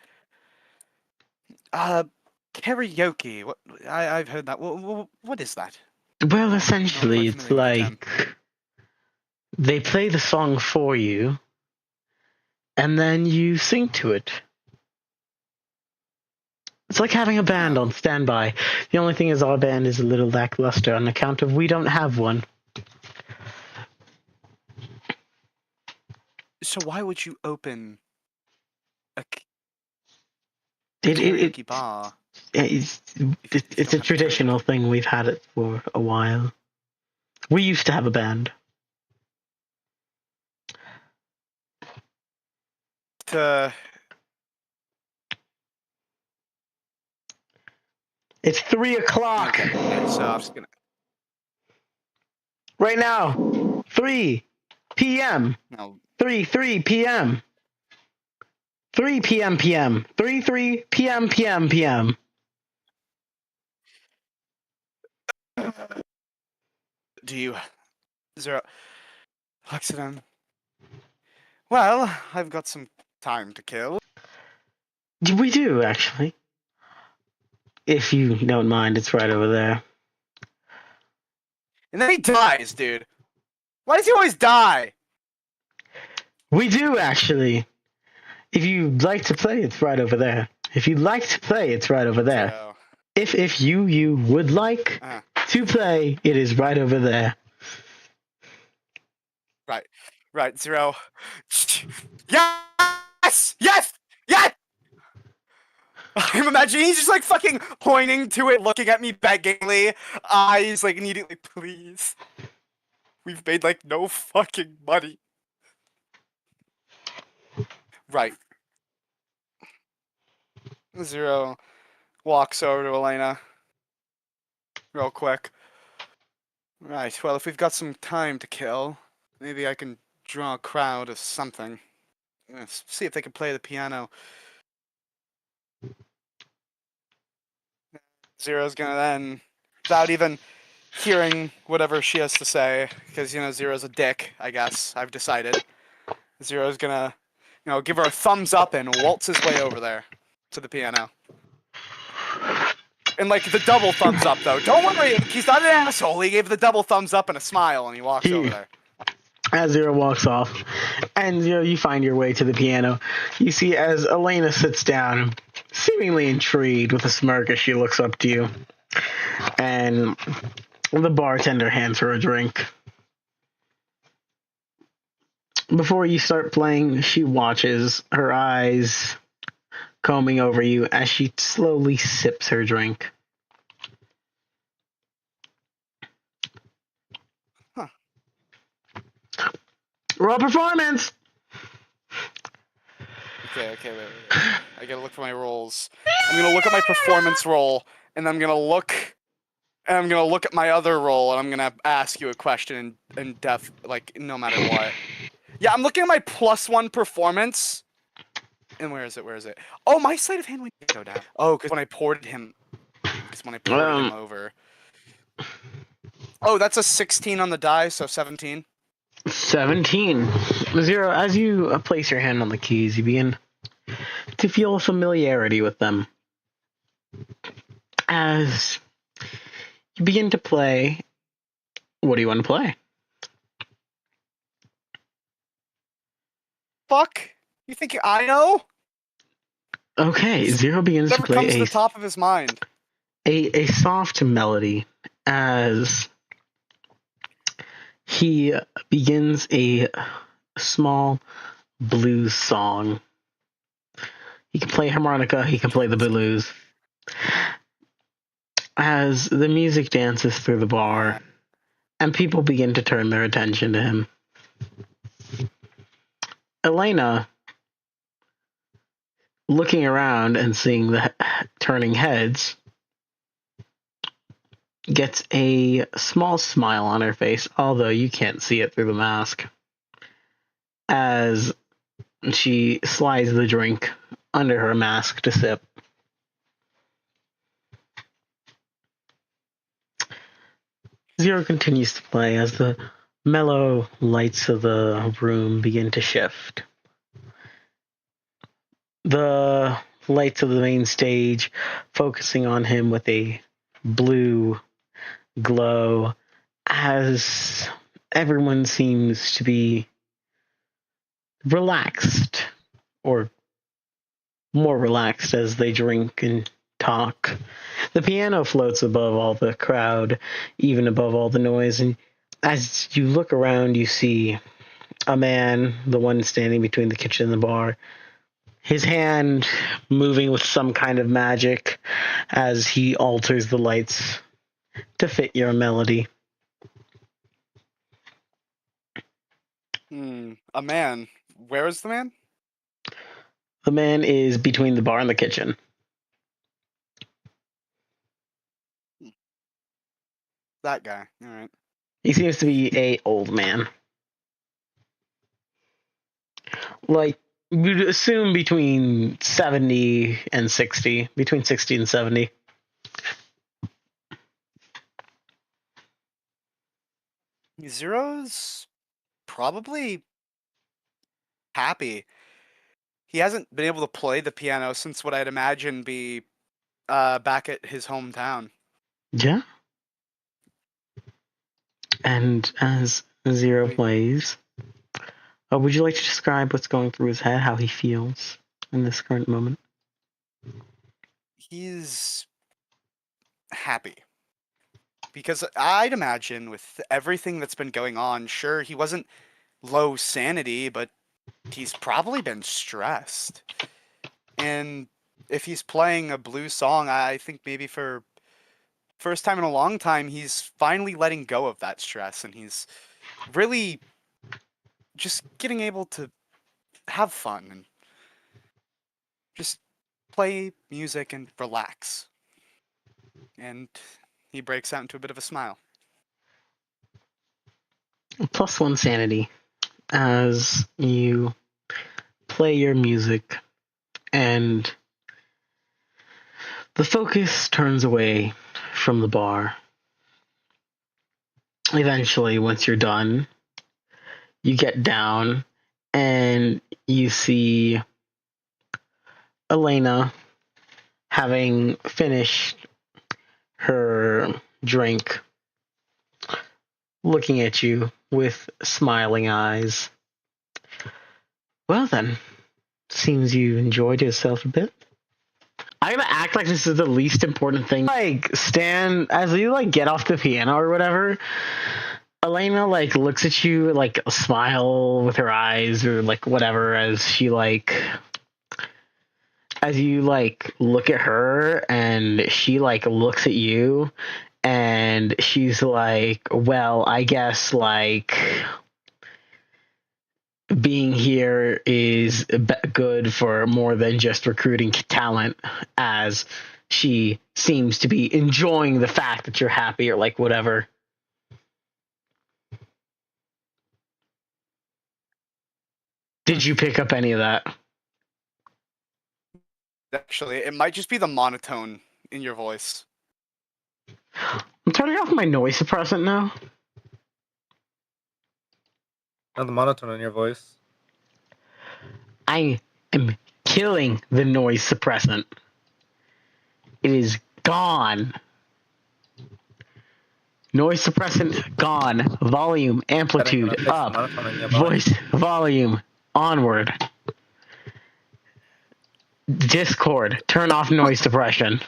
Karaoke. What? I've heard that. What is that? Well, I'm not essentially, quite it's familiar with the term. like They play the song for you, and then you sing to it. It's like having a band on standby. The only thing is our band is a little lackluster on account of we don't have one. So why would you open a It karaoke bar? it's if you it's don't a have traditional karaoke? thing. We've had it for a while. We used to have a band. It's 3:00 Okay, so I'm just gonna. right now. 3 p.m. No, 3 p.m. 3 p.m. p.m. 3 p.m. p.m. p.m. do you zero Lexington? Well, I've got some time to kill. We do actually. If you don't mind, it's right over there. And then he dies, dude. Why does he always die? We do actually. If you'd like to play, it's right over there. If you'd like to play, it's right over there. Zero. If you would like to play, it is right over there. Right, Zero. Yes! Yes! Yes! I'm imagining he's just like fucking pointing to it, looking at me beggingly, eyes like immediately, please. We've made like no fucking money. Right. Zero walks over to Elena real quick. Right, well, if we've got some time to kill, maybe I can draw a crowd of something. Let's see if they can play the piano. Zero's gonna then, without even hearing whatever she has to say, because, you know, Zero's a dick, I guess, I've decided. Zero's gonna, you know, give her a thumbs up and waltz his way over there to the piano. And, like, the double thumbs up, though. Don't worry, he's not an asshole. He gave the double thumbs up and a smile, and he walks over there. As Zero walks off, and you find your way to the piano. You see as Elena sits down, seemingly intrigued with a smirk as she looks up to you. And the bartender hands her a drink. Before you start playing, she watches, her eyes combing over you as she slowly sips her drink. Huh. Roll performance! Okay, wait. I gotta look for my rolls. I'm gonna look at my performance roll, and I'm gonna look at my other roll, and I'm gonna ask you a question in depth, like, no matter what. Yeah, I'm looking at my +1 performance. And where is it? Oh, my sleight of hand went go down. Oh, because when I ported him over. Oh, that's a 16 on the die, so 17. 17. Zero, as you place your hand on the keys, you begin to feel a familiarity with them. As you begin to play, what do you want to play? Fuck? You think I know? Okay, Zero begins to Whatever comes to play the top of his mind. a soft melody as he begins a small blues song. He can play harmonica, he can play the blues. As the music dances through the bar, and people begin to turn their attention to him. Elena, looking around and seeing the turning heads, gets a small smile on her face, although you can't see it through the mask, as she slides the drink under her mask to sip. Zero continues to play as the mellow lights of the room begin to shift. The lights of the main stage focusing on him with a blue glow as everyone seems to be relaxed, or more relaxed as they drink and talk. The piano floats above all the crowd, even above all the noise, and as you look around, you see a man, the one standing between the kitchen and the bar, his hand moving with some kind of magic as he alters the lights to fit your melody. A man. Where is the man? The man is between the bar and the kitchen. That guy. All right. He seems to be a old man. Like, you'd assume between 70 and 60. Between 60 and 70. Zero's probably happy. He hasn't been able to play the piano since what I'd imagine be back at his hometown. Yeah. And as Zero plays, would you like to describe what's going through his head, how he feels in this current moment? He's happy. Because I'd imagine with everything that's been going on, sure, he wasn't low sanity, but he's probably been stressed. And if he's playing a blues song, I think maybe for first time in a long time, he's finally letting go of that stress, and he's really just getting able to have fun and just play music and relax. And he breaks out into a bit of a smile. +1 sanity as you play your music, and the focus turns away from the bar. Eventually, once you're done, you get down and you see Elena having finished her drink, looking at you with smiling eyes. Well then, seems you enjoyed yourself a bit. I'm gonna act like this is the least important thing. Like, Stan, as you, like, get off the piano or whatever, Elena, like, looks at you, like, a smile with her eyes or, like, whatever, as she, like, as you, like, look at her and she, like, looks at you and she's like, well, I guess, like, being here is good for more than just recruiting talent, as she seems to be enjoying the fact that you're happy or, like, whatever. Did you pick up any of that? Actually, it might just be the monotone in your voice. I'm turning off my noise suppressant now. Not the monotone in your voice. I am killing the noise suppressant. It is gone. Noise suppressant gone. Volume, amplitude up. Voice volume onward. Discord, turn off noise suppression.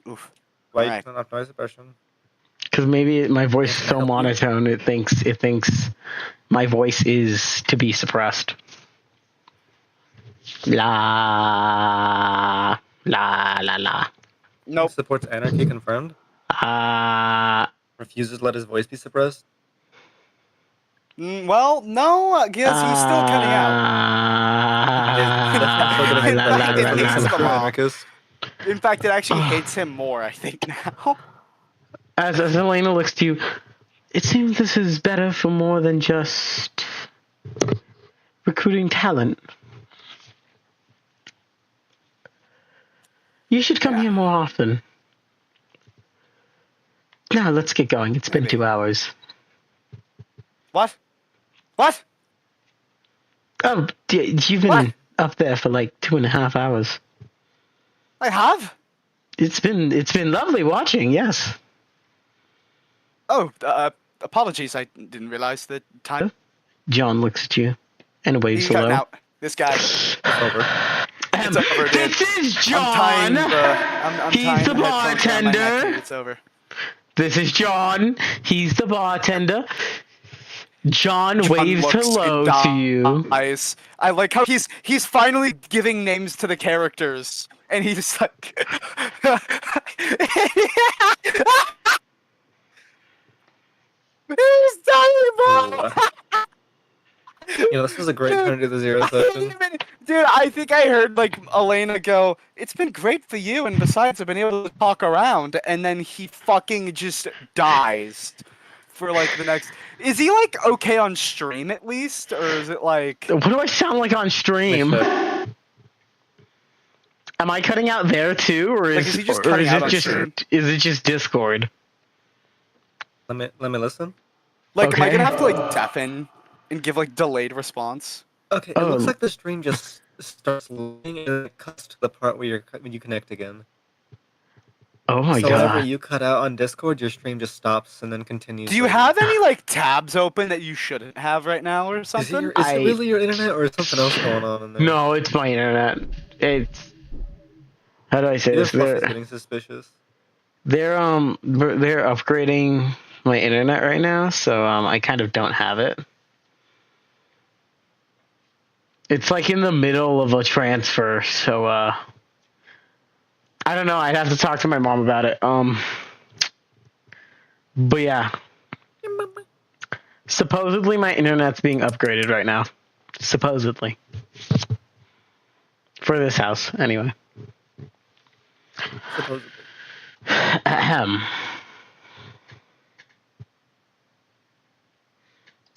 Oof. Why Alright. you turn off noise suppression? Because maybe my voice is so monotone, it thinks my voice is to be suppressed. La la la la. Nope. Supports anarchy confirmed. Refuses to let his voice be suppressed. Well, no, because he's still cutting out. In fact, it actually hates him more, I think, now. As Elena looks to you, it seems this is better for more than just recruiting talent. You should come here more often. Now, let's get going. It's been Maybe. 2 hours. What? What? Oh, you've been up there for like 2.5 hours. I have? It's been lovely watching, yes. Oh, apologies. I didn't realize the time. John looks at you and waves He's cutting hello. out. This guy. It's over. It's over, dude. This is I'm tying John. I'm He's tying the the headphones around my neck, bartender. dude. It's over. This is John. He's the bartender. John waves looks hello and to you. dies. I like how he's finally giving names to the characters, and he's like, he's dying, bro. This is a great time to do the zero session. Dude, I think I heard like Elena go, "It's been great for you, and besides, I've been able to talk around." And then he fucking just dies for like the next. Is he like okay on stream at least, or is it like? What do I sound like on stream? Let me check. Am I cutting out there too, or Like, is, is he just or cutting is out it on just stream? is it just Discord? Let me listen. Like, am I Okay. gonna have to like deafen and give like delayed response? Okay, it looks Oh. like the stream just starts loading and it cuts to the part where when you connect again. Oh my So whenever god! you cut out on Discord, your stream just stops and then continues. Do you later. have any like tabs open that you shouldn't have right now or Is something? it really your internet or is something else going on in there? No, it's my internet. It's how do I say Either this? Fluff is getting suspicious. They're upgrading my internet right now, so I kind of don't have it. It's like in the middle of a transfer, so I don't know. I'd have to talk to my mom about it. But yeah, supposedly my internet's being upgraded right now. Supposedly, for this house, anyway. Supposedly. Ahem.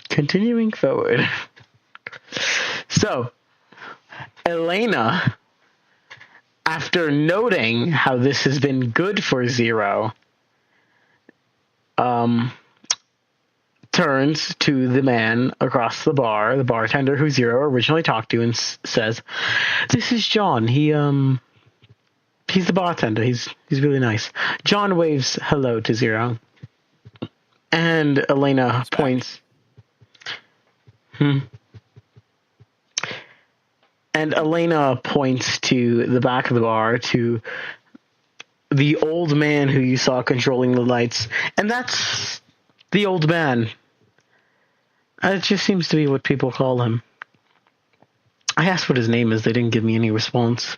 Continuing forward. So, Elena, after noting how this has been good for Zero, turns to the man across the bar, the bartender who Zero originally talked to, and says, "This is John. He's the bartender. He's really nice." John waves hello to Zero, and Elena points. And Elena points to the back of the bar to the old man who you saw controlling the lights, and that's the old man. It just seems to be what people call him. I asked what his name is. They didn't give me any response.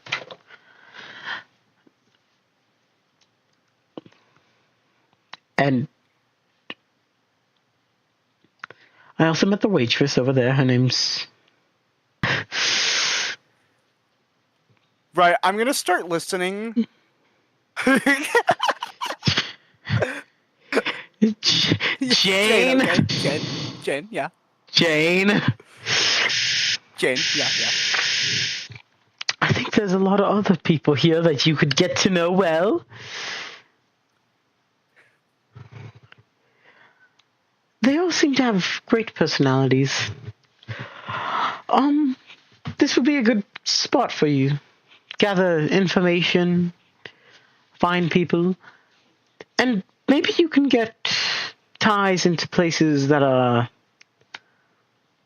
And I also met the waitress over there. Her name's... Right, I'm gonna start listening. Jane. Okay. Jane, yeah. Jane. Jane, yeah. I think there's a lot of other people here that you could get to know well. They all seem to have great personalities. This would be a good spot for you. Gather information, find people, and maybe you can get ties into places that are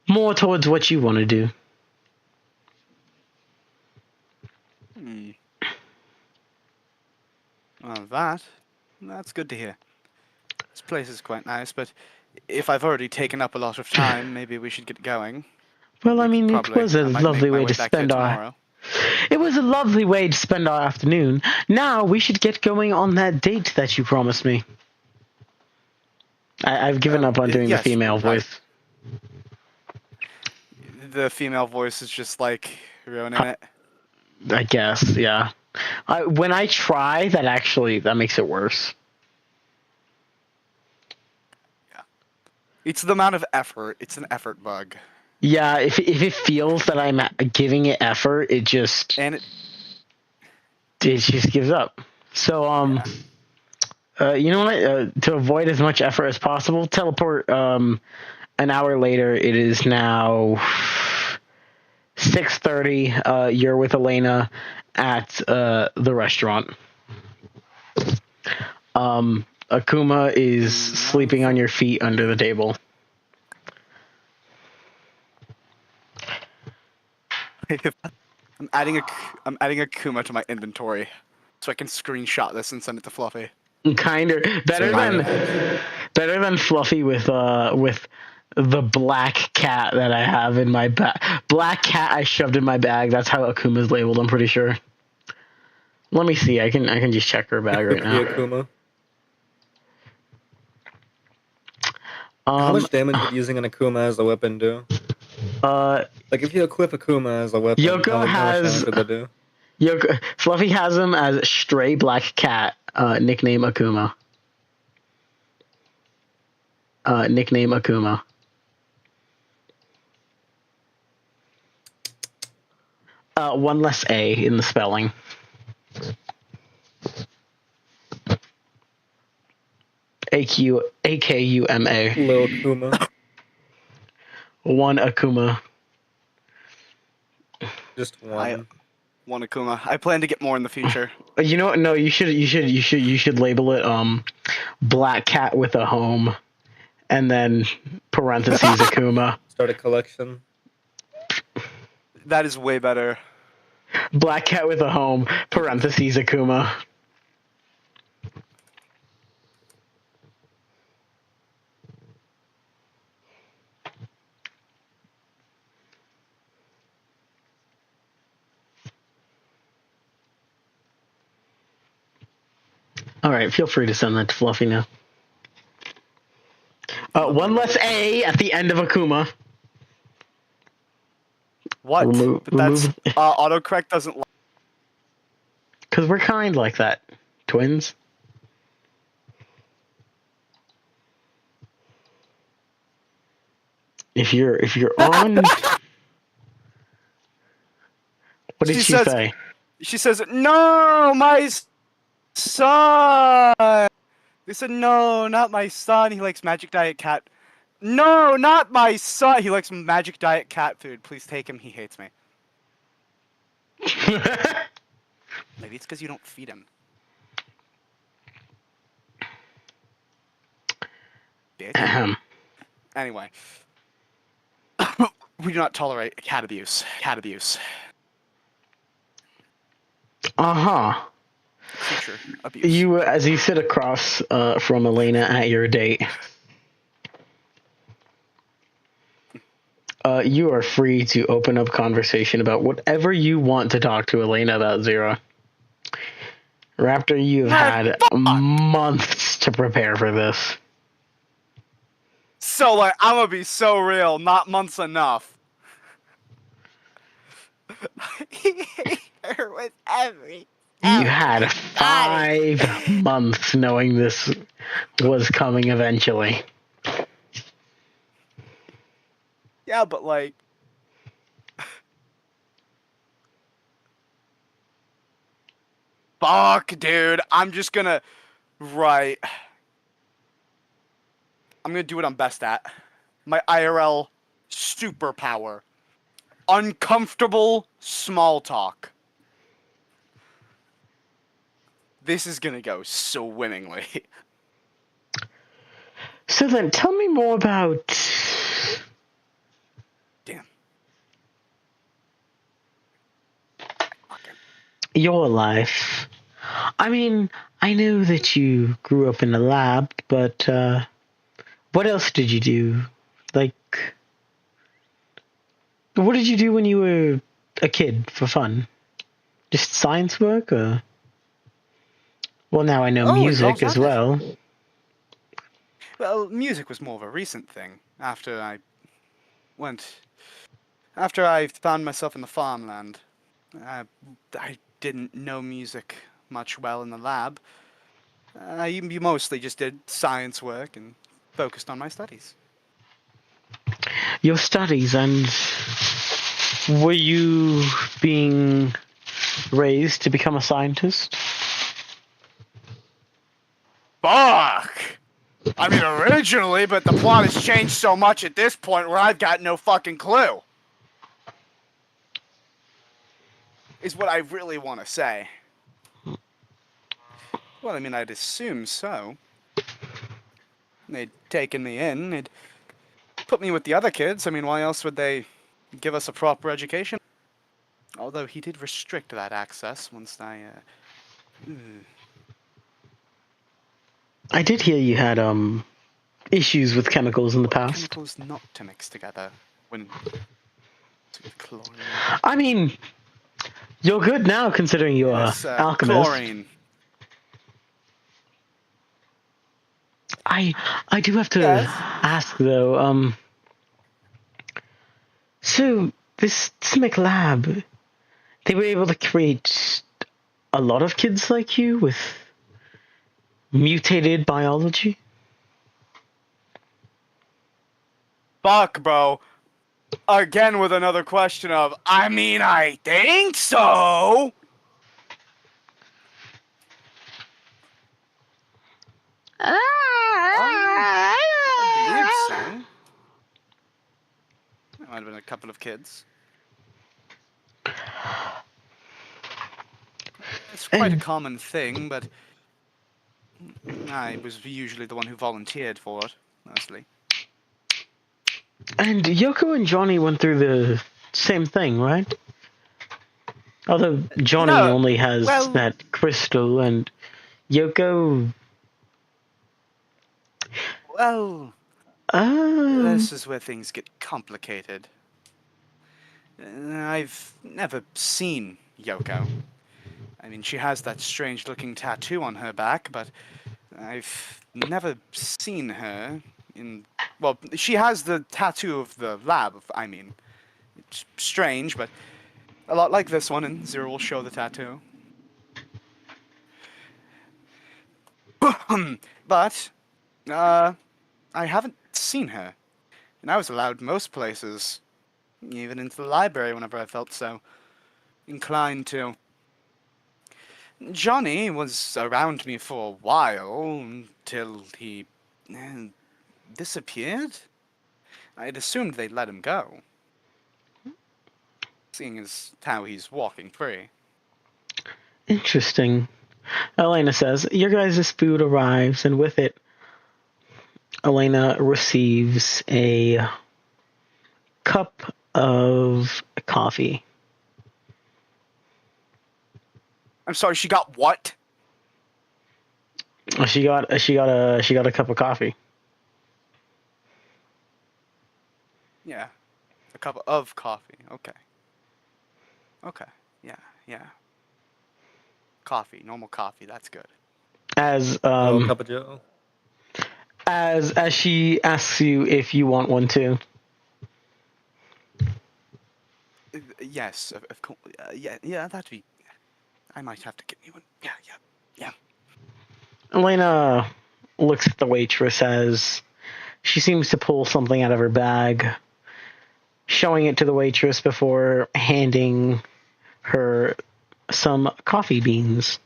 more towards what you want to do. Well, that's good to hear. This place is quite nice, but if I've already taken up a lot of time, maybe we should get going. Well, I mean, it was a I might lovely make my way to back there spend our... tomorrow. It was a lovely way to spend our afternoon. Now we should get going on that date that you promised me. I've given up on doing yes, the female right. voice. The female voice is just like ruining it. I guess, yeah. When I try, that makes it worse. It's the amount of effort. It's an effort bug. Yeah, if it feels that I'm giving it effort, it just gives up. So you know what? To avoid as much effort as possible, teleport. An hour later, it is now 6:30. You're with Elena at the restaurant. Akuma is sleeping on your feet under the table. I'm adding Akuma to my inventory, so I can screenshot this and send it to Fluffy. Kinder better than Fluffy with the black cat that I have in my bag. Black cat I shoved in my bag. That's how Akuma's labeled. I'm pretty sure. Let me see. I can just check her bag right now. Akuma. Um. How much damage would using an Akuma as a weapon do? Like if you equip Akuma as a weapon, Yoko how much has- damage would that do? Fluffy has him as Stray Black Cat, nickname Akuma. Nickname Akuma. One less A in the spelling. Akuma. Lil Akuma. One Akuma. Just one. One Akuma. I plan to get more in the future. You know what? No, you should label it Black Cat with a home, and then parentheses Akuma. Start a collection. That is way better. Black Cat with a home, parentheses Akuma. Alright, feel free to send that to Fluffy now. One less A at the end of Akuma. What? But that's autocorrect doesn't. Because we're kind like that, twins. If you're on, what did she say? She says, "No, my son." They said, "No, not my son. He likes Magic Diet cat." No, not my son. He likes Magic Diet cat food. Please take him. He hates me. Maybe it's because you don't feed him. Bitch. Anyway. We do not tolerate cat abuse. Cat abuse. Creature abuse. You, as you sit across from Elena at your date, you are free to open up conversation about whatever you want to talk to Elena about, Zero. Raptor, you've had months to prepare for this. So, like, I'm gonna be so real, not months enough. I hate her with everything. You had 5 months knowing this was coming eventually. Yeah, but, like... Fuck, dude. I'm just gonna... Right. I'm gonna do what I'm best at. My IRL superpower. Uncomfortable small talk. This is gonna go swimmingly. So then, tell me more about... Damn. your life. I mean, I know that you grew up in a lab, but what else did you do? Like, what did you do when you were a kid for fun? Just science work, or? Well, now I know music as well. Well, music was more of a recent thing. After I found myself in the farmland. I didn't know music much well in the lab. I mostly just did science work and focused on my studies. Your studies, and were you being raised to become a scientist? Fuck! I mean, originally, but the plot has changed so much at this point where I've got no fucking clue. Is what I really want to say. Well, I mean, I'd assume so. They'd taken me in. They'd put me with the other kids. I mean, why else would they give us a proper education? Although he did restrict that access once I did hear you had issues with chemicals in the past. chemicals not to mix together when chlorine. I mean, you're good now considering you're Yes, alchemist. chlorine. I do have to Yes? ask though, so this Simic lab, they were able to create a lot of kids like you with mutated biology? Fuck, bro. Again with another question of, I mean, I think so. I believe so. There might have been a couple of kids. It's quite a common thing, but I was usually the one who volunteered for it, mostly. And Yoko and Johnny went through the same thing, right? Although Johnny only has that crystal, and Yoko... Well, this is where things get complicated. I've never seen Yoko. I mean, she has that strange-looking tattoo on her back, but I've never seen her in... Well, she has the tattoo of the lab, I mean. It's strange, but a lot like this one, and Zero will show the tattoo. But, I haven't seen her. And I was allowed most places, even into the library whenever I felt so inclined to. Johnny was around me for a while, until he disappeared. I'd assumed they'd let him go, seeing as how he's walking free. Interesting. Elena says, your guys' food arrives, and with it, Elena receives a cup of coffee. I'm sorry, she got what? She got a cup of coffee. Yeah, a cup of coffee. Okay. Okay. Yeah. Coffee, normal coffee. That's good. As cup of Joe. As she asks you if you want one too. Yes, of course. Yeah, that'd be... I might have to get you one. Yeah. Elena looks at the waitress as she seems to pull something out of her bag, showing it to the waitress before handing her some coffee beans.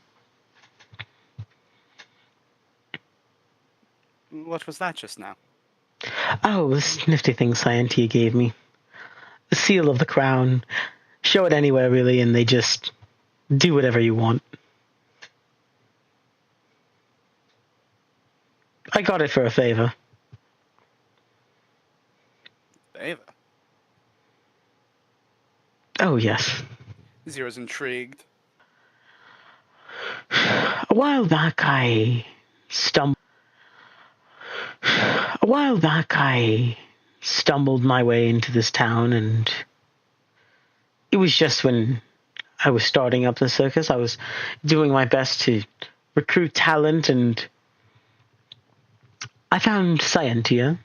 What was that just now? Oh, this nifty thing Scientia gave me. The seal of the crown. Show it anywhere, really, and they just do whatever you want. I got it for a favor. Favor? Oh, yes. Zero's intrigued. A while back, I stumbled my way into this town, and it was just when I was starting up the circus. I was doing my best to recruit talent, and I found Scientia.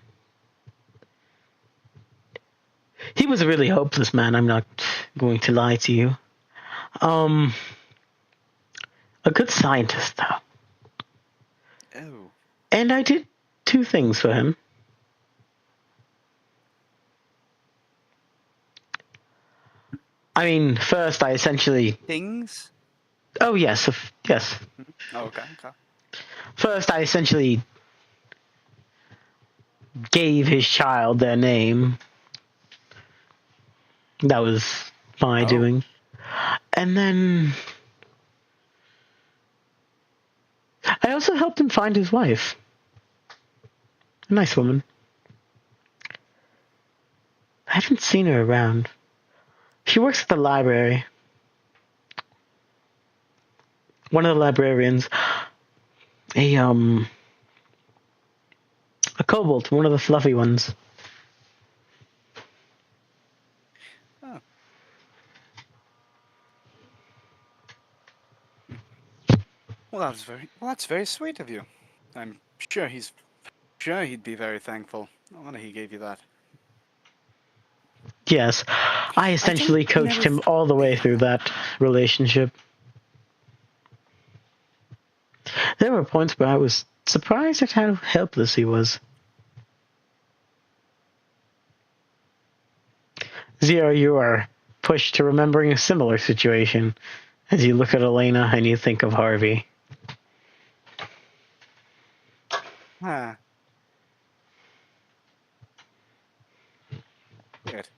He was a really hopeless man, I'm not going to lie to you. A good scientist, though. Oh. And I did 2 things for him. I mean, first I essentially... Things? Oh, yes, yes. Oh, okay. First I essentially gave his child their name. That was my doing. And then I also helped him find his wife. A nice woman. I haven't seen her around. She works at the library. One of the librarians. A kobold, one of the fluffy ones. Oh. Well, that's very sweet of you. I'm sure he'd be very thankful. No wonder he gave you that. Yes, I essentially coached him all the way through that relationship. There were points where I was surprised at how helpless he was. Zero, you are pushed to remembering a similar situation as you look at Elena and you think of Harvey. Huh. Weird.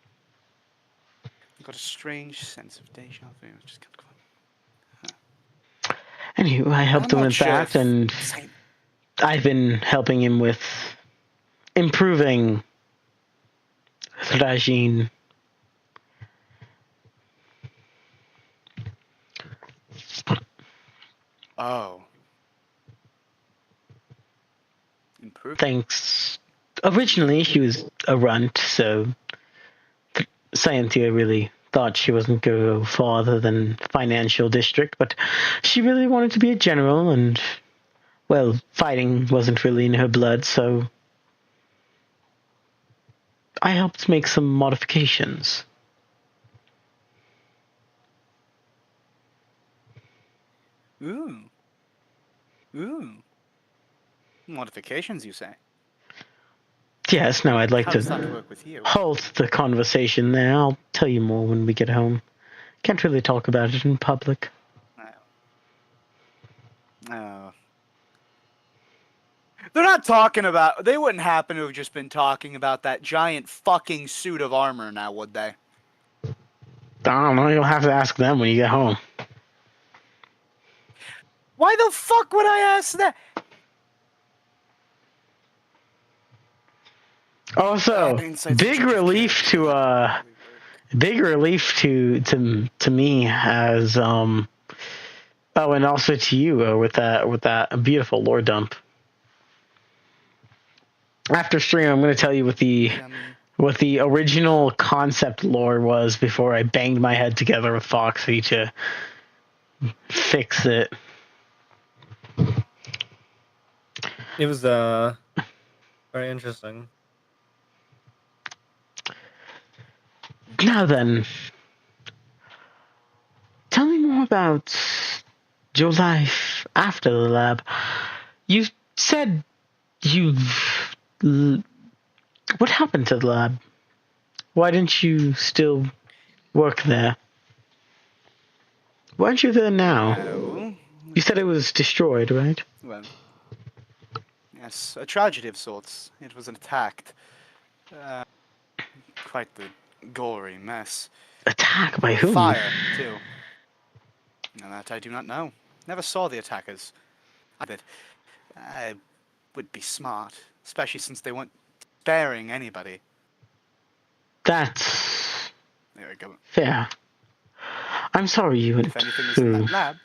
I've got a strange sense of deja vu. Just kind of... Anywho, I helped him with that, and I've been helping him with improving Thrajin. Oh. Improved? Thanks. Originally, she was a runt, so Scientia really thought she wasn't going to go farther than financial district, but she really wanted to be a general, and, well, fighting wasn't really in her blood, so I helped make some modifications. Ooh. Modifications, you say? Yes, now I'd like How to does that work with you? halt the conversation there. I'll tell you more when we get home. Can't really talk about it in public. No. They're not talking about... They wouldn't happen to have just been talking about that giant fucking suit of armor now, would they? I don't know, you'll have to ask them when you get home. Why the fuck would I ask that? Also, big relief to me as oh, and also to you with that beautiful lore dump. After stream, I'm going to tell you what the original concept lore was before I banged my head together with Foxy to fix it. It was very interesting. Now then, tell me more about your life after the lab. You said what happened to the lab? Why didn't you still work there? Why aren't you there now? No. You said it was destroyed, right? Well, yes, a tragedy of sorts. It was attacked. Quite the gory mess. Attack by whom? Fire, too. And that I do not know. Never saw the attackers. I would be smart, especially since they weren't sparing anybody. That's There we go. fair. I'm sorry you went If anything was in through that lab,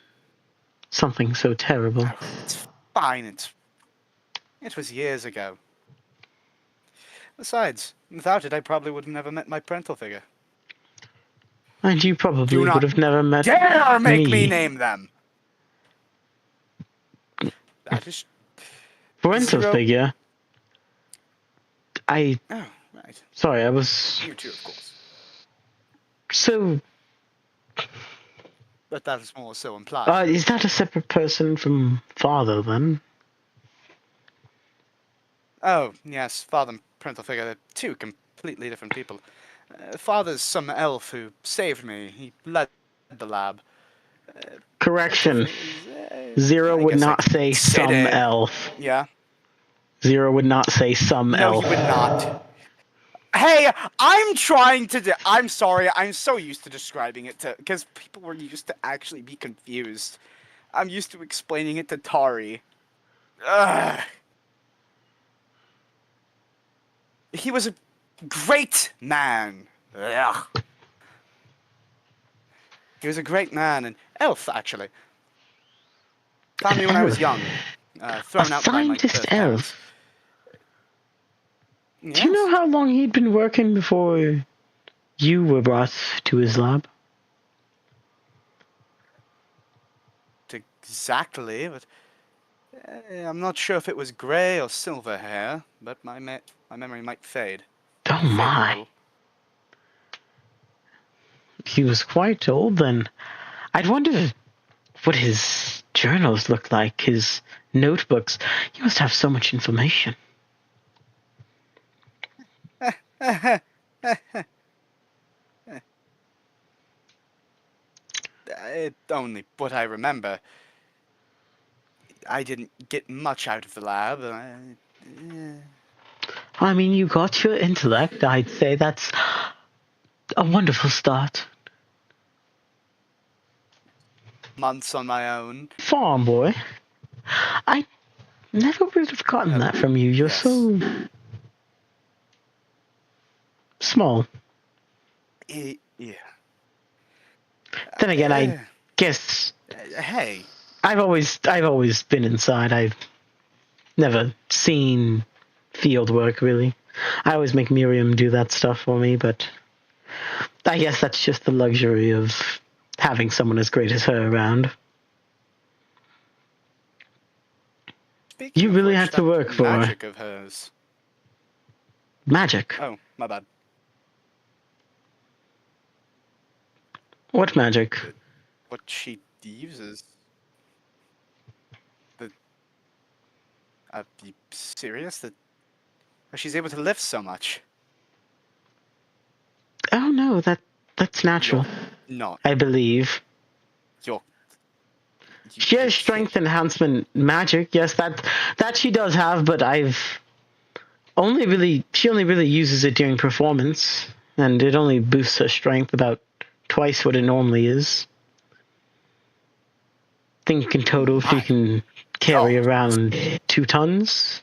something so terrible. oh, it's fine. It was years ago. Besides, without it, I probably would have never met my parental figure. And you probably Do not would have never met dare make me name them. That is parental Zero. figure. Oh, right. Sorry, I was You too, of course. so. But that is more so implied. Is that a separate person from father then? Oh, yes, father and parental figure, they're two completely different people. Father's some elf who saved me. He led the lab. Correction. Zero would not say some elf. Yeah? Zero would not say some elf. No, he would not. Hey, I'm trying to... I'm sorry, I'm so used to describing it to... Because people were used to actually be confused. I'm used to explaining it to Tari. Ugh. he was a great man. Ugh. He was a great man, an elf, actually. Found me when I was young. Thrown out by my scientist birth parents. elf. Yes. Do you know how long he'd been working before you were brought to his lab? Exactly, but I'm not sure if it was grey or silver hair, but my memory might fade. Oh my. He was quite old then. I'd wonder what his journals looked like, his notebooks. He must have so much information. Only what I remember. I didn't get much out of the lab. I mean, you got your intellect. I'd say that's a wonderful start. Months on my own. Farm boy. I never would have gotten that from you. You're so small. Yeah. Then again, I guess Hey. I've always been inside. I've never seen field work, really. I always make Miriam do that stuff for me, but I guess that's just the luxury of having someone as great as her around. Speaking You of really which, had to that work for magic of hers. magic. Oh, my bad. What magic? What she uses. Are you serious? That she's able to lift so much? Oh no, that's natural. Not. I believe. She has strength enhancement magic. Yes, that she does have, but she only really uses it during performance, and it only boosts her strength about twice what it normally is. I think in total she can carry around 2 tons.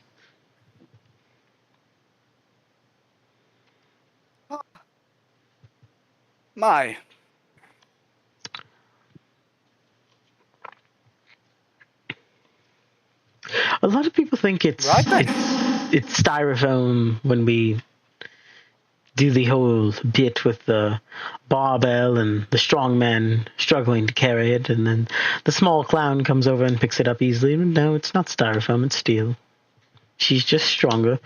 My. A lot of people think it's styrofoam when we do the whole bit with the barbell and the strong man struggling to carry it, and then the small clown comes over and picks it up easily. No, it's not styrofoam, it's steel. She's just stronger.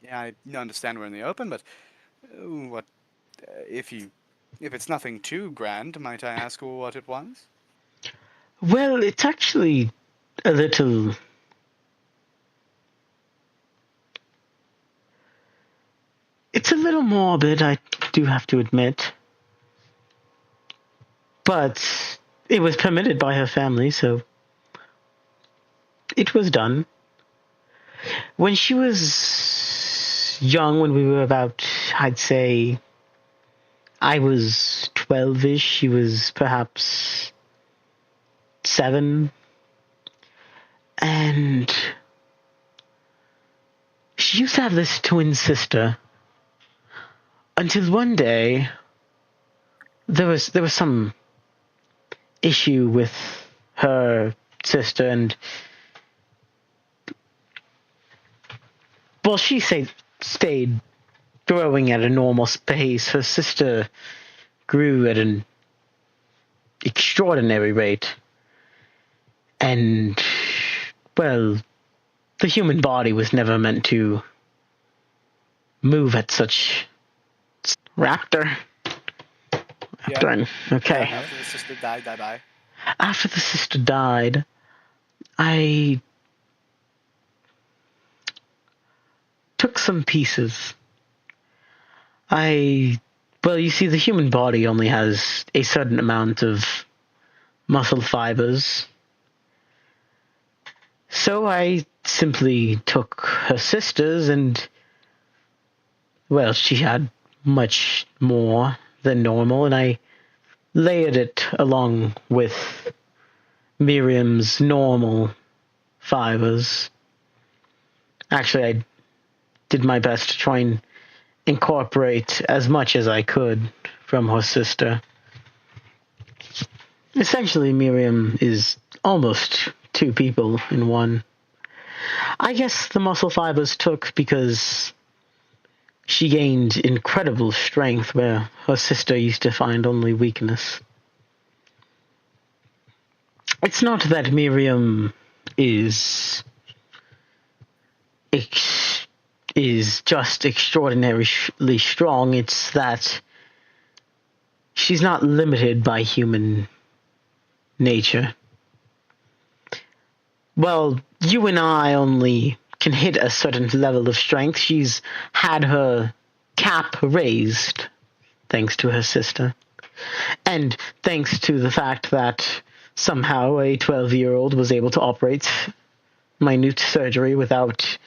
Yeah, I understand we're in the open, but what if it's nothing too grand? Might I ask what it was? Well, it's actually a little... It's a little morbid, I do have to admit. But it was permitted by her family, so it was done. When she was young, when we were about, I'd say, I was 12-ish, she was perhaps 7. And she used to have this twin sister. Until one day, there was some issue with her sister, and well, she stayed growing at a normal pace. Her sister grew at an extraordinary rate, and well, the human body was never meant to move at such... Raptor. Yeah. Okay. Yeah, after the sister died, bye-bye. After the sister died, I took some pieces. Well, you see, the human body only has a certain amount of muscle fibers. So I simply took her sister's, and well, she had much more than normal, and I layered it along with Miriam's normal fibers. Actually, I did my best to try and incorporate as much as I could from her sister. Essentially, Miriam is almost two people in one. I guess the muscle fibers took because she gained incredible strength where her sister used to find only weakness. It's not that Miriam is just extraordinarily strong, it's that she's not limited by human nature. Well, you and I only can hit a certain level of strength. She's had her cap raised thanks to her sister. And thanks to the fact that somehow a 12-year-old was able to operate minute surgery without